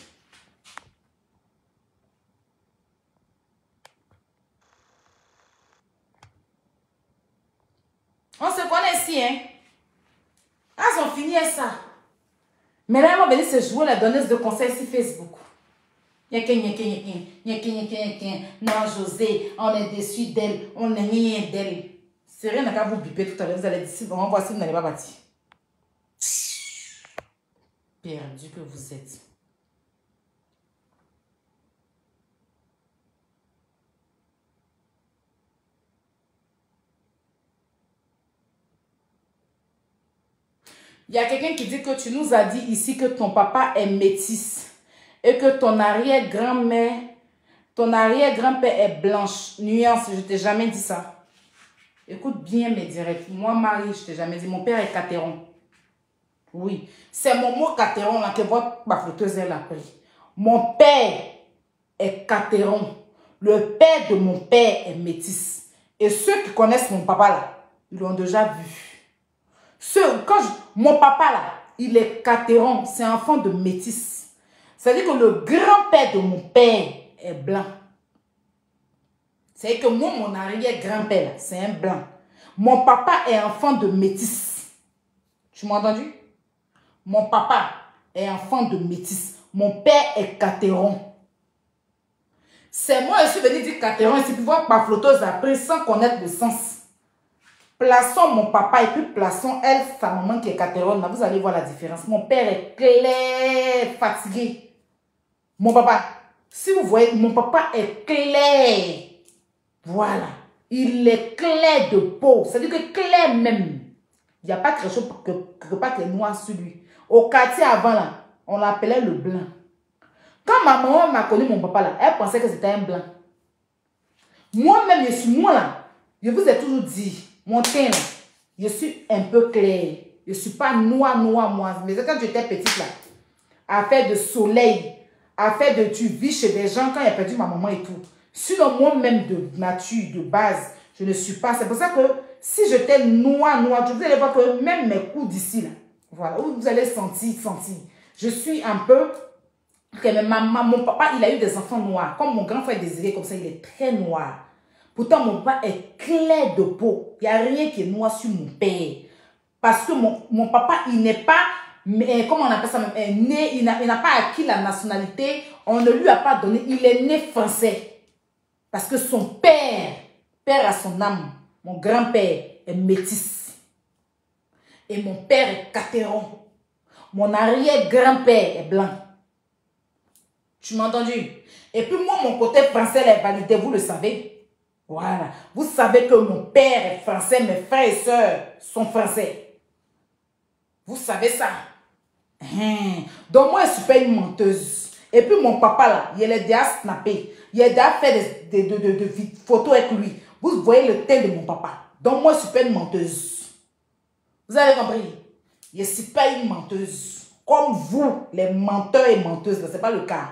On se connaît ici, hein. Ah, ils ont fini avec ça. Mais là, on va venir se jouer la donneuse de conseils sur Facebook. Non, José, on est déçu d'elle, on n'est rien d'elle. C'est rien à vous biper tout à l'heure, vous allez dire, on va voir si vous n'allez pas bâtir. Perdu que vous êtes. Il y a quelqu'un qui dit que tu nous as dit ici que ton papa est métis et que ton arrière-grand-mère, ton arrière-grand-père est blanche. Nuance, je ne t'ai jamais dit ça. Écoute bien mes directs. Moi, Marie, je ne t'ai jamais dit. Mon père est catéron. Oui. C'est mon mot catéron là que votre bafloteuse elle a pris. Mon père est catéron. Le père de mon père est métis. Et ceux qui connaissent mon papa là, ils l'ont déjà vu. Mon papa là, il est catéron, c'est un enfant de métis. C'est-à-dire que le grand-père de mon père est blanc. C'est-à-dire que moi, mon arrière-grand-père, c'est un blanc. Mon papa est enfant de métis. Tu m'as entendu? Mon papa est enfant de métis. Mon père est catéron. C'est moi, je suis venu dire catéron ici pour voir ma flotteuse après sans connaître le sens. Plaçons mon papa et puis plaçons elle, sa maman qui est catéron. Vous allez voir la différence. Mon père est clair, fatigué. Mon papa, si vous voyez, mon papa est clair. Voilà. Il est clair de peau. C'est-à-dire que clair même. Il n'y a pas quelque chose que pas que noir sur lui. Au quartier avant là, on l'appelait le blanc. Quand ma maman m'a connu mon papa là, elle pensait que c'était un blanc. Moi-même, je suis moi là. Je vous ai toujours dit. Mon teint, là, je suis un peu clair. Je ne suis pas noir, moi. Mais quand j'étais petite, là, à faire de soleil, à faire de tu vis chez des gens quand j'ai perdu ma maman et tout. Sinon, moi-même de nature, de base, je ne suis pas. C'est pour ça que si j'étais noir, vous allez voir que même mes coups d'ici, là, voilà, vous allez sentir. Je suis un peu. Mon papa, il a eu des enfants noirs. Comme mon grand frère Désiré, comme ça, il est très noir. Pourtant, mon papa est clair de peau. Il n'y a rien qui est noir sur mon père. Parce que mon papa, il n'est pas, comment on appelle ça même, né, il n'a pas acquis la nationalité. On ne lui a pas donné, il est né français. Parce que son père à son âme, mon grand-père est métis. Et mon père est catéron. Mon arrière-grand-père est blanc. Tu m'as entendu? Et puis moi, mon côté français est validé, vous le savez. Voilà. Vous savez que mon père est français, mes frères et sœurs sont français. Vous savez ça. Donc moi, je ne suis pas une menteuse. Et puis mon papa là, il est déjà snappé. Il a déjà fait des photos avec lui. Vous voyez le teint de mon papa. Donc moi, je ne suis pas une menteuse. Vous avez compris? Je ne suis pas une menteuse. Comme vous, les menteurs et menteuses, ce n'est pas le cas.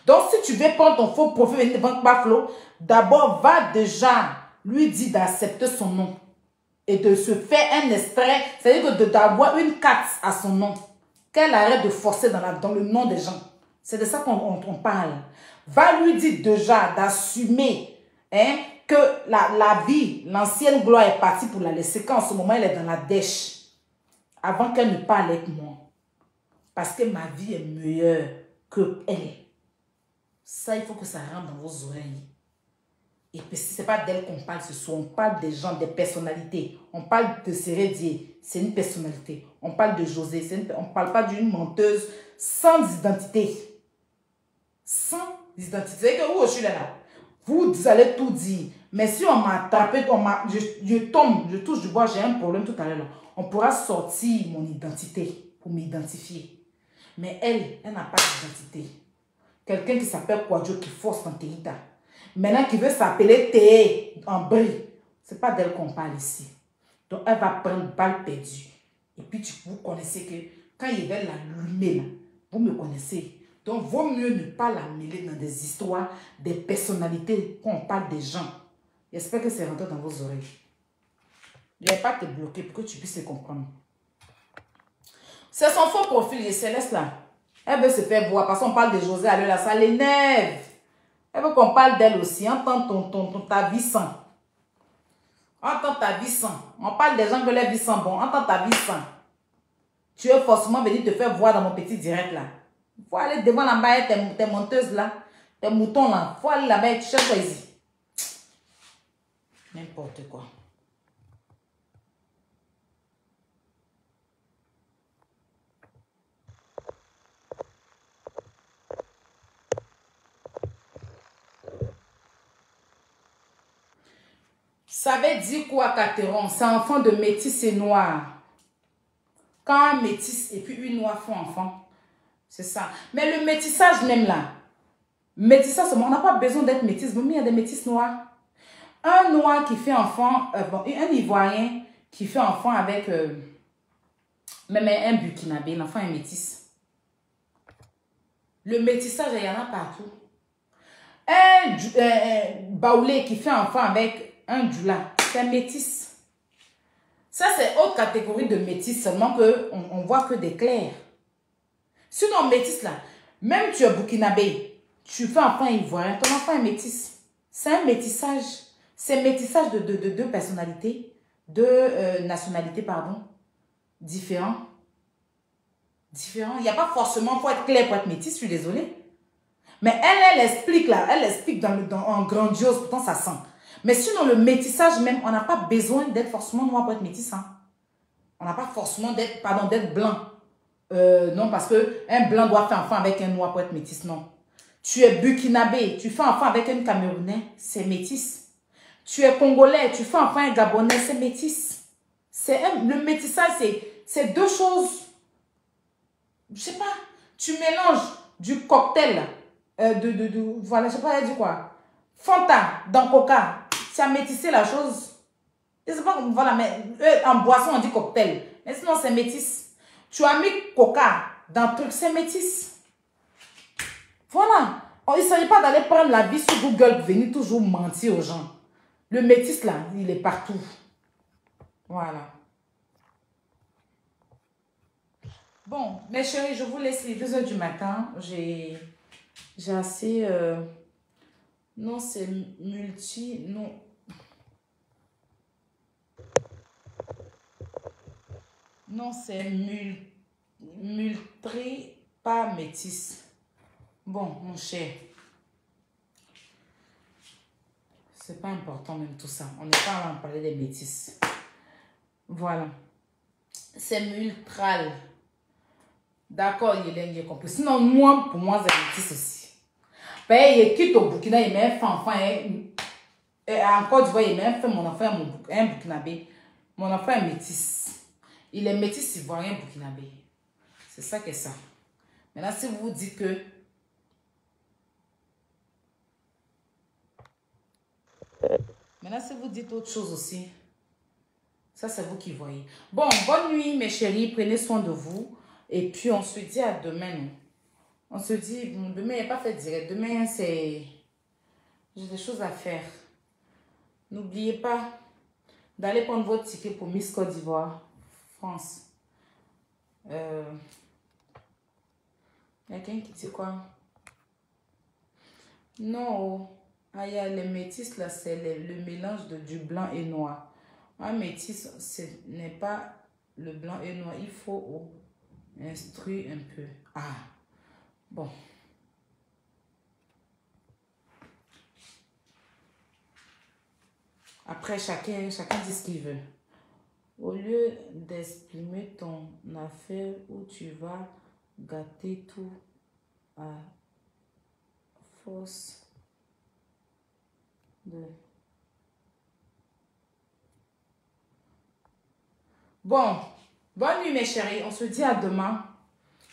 Donc, si tu veux prendre ton faux profil venir devant Baflo, d'abord, va déjà lui dire d'accepter son nom et de se faire un extrait, c'est-à-dire d'avoir une carte à son nom, qu'elle arrête de forcer dans le nom des gens. C'est de ça qu'on parle. Va lui dire déjà d'assumer que la vie, l'ancienne gloire est partie pour la laisser quand en ce moment elle est dans la dèche, avant qu'elle ne parle avec moi. Parce que ma vie est meilleure que elle. Ça, il faut que ça rentre dans vos oreilles. Et puis, si ce n'est pas d'elle qu'on parle ce soir, on parle des gens, des personnalités. On parle de Sérédier, c'est une personnalité. On parle de José, on ne parle pas d'une menteuse sans identité. Sans identité. C'est que je suis là. Vous allez tout dire. Mais si on m'a attrapé, je tombe, je touche du bois, j'ai un problème tout à l'heure. On pourra sortir mon identité pour m'identifier. Mais elle n'a pas d'identité. Quelqu'un qui s'appelle Kwadjo qui force en Teïta. Maintenant qui veut s'appeler Théé en brie. Ce n'est pas d'elle qu'on parle ici. Donc elle va prendre balle perdue. Et puis vous connaissez que quand il va l'allumer là, Vous me connaissez. Donc, vaut mieux ne pas la mêler dans des histoires, des personnalités, quand on parle des gens. J'espère que c'est rentré dans vos oreilles. Je ne vais pas te bloquer pour que tu puisses les comprendre. C'est son faux profil, Céleste là. Elle veut se faire voir parce qu'on parle de José à l'heure là, ça l'énerve. Elle veut qu'on parle d'elle aussi. Entends ta vie sans. Entends ta vie sans. On parle des gens que leur vie sent bon. Entends ta vie sans. Tu es forcément venu te faire voir dans mon petit direct là. Il faut aller devant là-bas, tes monteuses là, tes moutons là. Il faut aller là-bas et tu cherches ici. N'importe quoi. Ça veut dire quoi, Cateron? C'est enfant de métis et noir. Quand un métis et puis une noire font enfant, c'est ça. Mais le métissage même là, métissage, on n'a pas besoin d'être métis, mais il y a des métis noirs. Un noir qui fait enfant, un Ivoirien qui fait enfant avec même un Burkinabé, l'enfant est métis. Le métissage, il y en a partout. Un Baoulé qui fait enfant avec un Djoula, c'est un métis. Ça, c'est autre catégorie de métis, seulement qu'on voit que des clairs. Sinon, métis là, même tu es Burkinabé, tu fais enfant ivoirien, ton enfant est métis. C'est un métissage. C'est un métissage de deux personnalités, deux nationalités, pardon, différents. Il n'y a pas forcément pour être clair, pour être métis, je suis désolée. Mais elle explique là, elle explique en grandiose, pourtant ça sent. Mais sinon, le métissage même, on n'a pas besoin d'être forcément noir pour être métis. Hein. On n'a pas forcément d'être blanc. Non, parce qu'un blanc doit faire enfant avec un noir pour être métis, non. Tu es burkinabé, tu fais enfant avec un camerounais, c'est métis. Tu es congolais, tu fais enfant avec un gabonais, c'est métis. Le métissage, c'est deux choses. Je sais pas, tu mélanges du cocktail, voilà, je sais pas, elle dit quoi. Fanta dans Coca. Tu as métissé la chose. Je sais pas, voilà, mais en boisson, on dit cocktail. Mais sinon, c'est métis. Tu as mis Coca dans le truc, c'est métis. Voilà. Il ne s'agit pas d'aller prendre la vie sur Google pour venir toujours mentir aux gens. Le métis, là, il est partout. Voilà. Bon, mes chéris, je vous laisse les 2 h du matin. J'ai assez... non, c'est multi... Non. Non, c'est multi, pas métis. Bon, mon cher. C'est pas important même tout ça. On n'est pas en parler des métis. Voilà. C'est multral. D'accord, il a compris. Sinon, moi, pour moi, c'est métis aussi. Ben, il quitte au Burkina, il m'a fait enfant. Encore, tu vois, il m'a fait mon enfant, un Burkinabé. Mon enfant est métis. Il est métis ivoirien burkinabé. C'est ça que ça. Maintenant, si vous dites que... Maintenant, si vous dites autre chose aussi, ça, c'est vous qui voyez. Bon, bonne nuit, mes chéris. Prenez soin de vous. Et puis, on se dit à demain. Non? On se dit, bon, demain, il n'y a pas fait direct. Demain, c'est... J'ai des choses à faire. N'oubliez pas d'aller prendre votre ticket pour Miss Côte d'Ivoire, France. Il y a quelqu'un qui dit quoi? Non, il y a les métis là, c'est le mélange du blanc et noir. Un métis, ce n'est pas le blanc et noir. Il faut instruire un peu. Ah, bon. Après, chacun dit ce qu'il veut. Au lieu d'exprimer ton affaire où tu vas gâter tout à force de... Bon, bonne nuit mes chéris. On se dit à demain.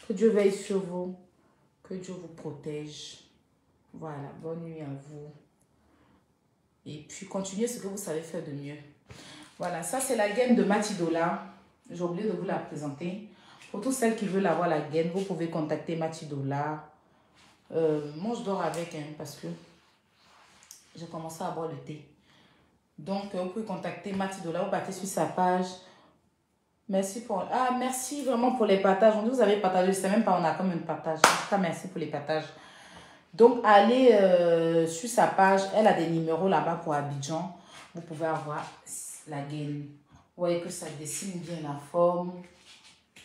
Que Dieu veille sur vous. Que Dieu vous protège. Voilà, bonne nuit à vous. Et puis, continuez ce que vous savez faire de mieux. Voilà, ça c'est la gamme de Matidola. J'ai oublié de vous la présenter. Pour toutes celles qui veulent avoir la gaine, vous pouvez contacter Machidola. Moi, je dors avec, hein, parce que j'ai commencé à boire le thé. Donc, vous pouvez contacter Machidola, vous partez sur sa page. Merci pour... Ah, merci vraiment pour les partages. On dit, vous avez partagé, je ne sais même pas, on a comme un partage. En tout cas, merci pour les partages. Donc, allez sur sa page. Elle a des numéros là-bas pour Abidjan. Vous pouvez avoir la gaine. Vous voyez que ça dessine bien la forme.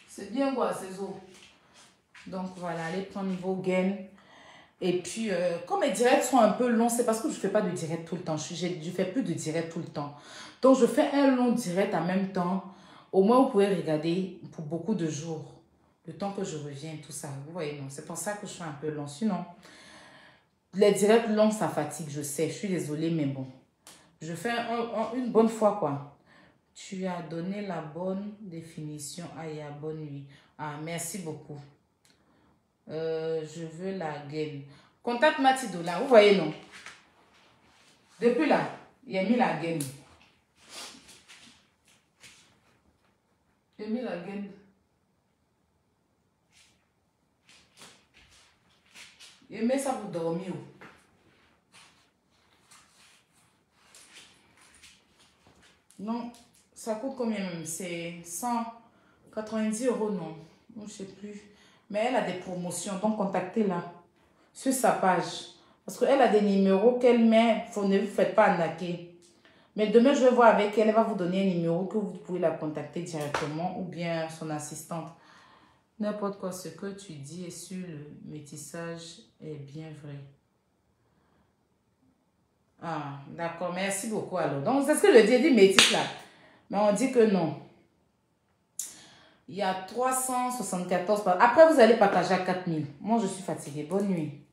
C'est bien quoi, ces os. Donc, voilà, allez prendre niveau gaine. Et puis, comme mes directs sont un peu longs, c'est parce que je ne fais pas de direct tout le temps. Je ne fais plus de direct tout le temps. Donc, je fais un long direct en même temps. Au moins, vous pouvez regarder pour beaucoup de jours. Le temps que je reviens, tout ça. Vous voyez, non. C'est pour ça que je fais un peu long. Sinon, les directs longs, ça fatigue, je sais. Je suis désolée, mais bon. Je fais une bonne fois, quoi. Tu as donné la bonne définition. Aïe, bonne nuit. Ah, merci beaucoup. Je veux la gaine. Contacte Machidola. Vous voyez, non? Depuis là, il a mis la gaine. Il a mis la gaine. Il met ça pour dormir. Non, ça coûte combien même? C'est 190 €, non? Je ne sais plus. Mais elle a des promotions, donc contactez-la sur sa page. Parce qu'elle a des numéros qu'elle met, ne vous faites pas arnaquer. Mais demain, je vais voir avec elle, elle va vous donner un numéro que vous pouvez la contacter directement ou bien son assistante. N'importe quoi, ce que tu dis sur le métissage est bien vrai. Ah, d'accord, merci beaucoup alors. Donc, c'est ce que je dis métis là. Mais on dit que non. Il y a 374. Après, vous allez partager à 4000. Moi, je suis fatiguée. Bonne nuit.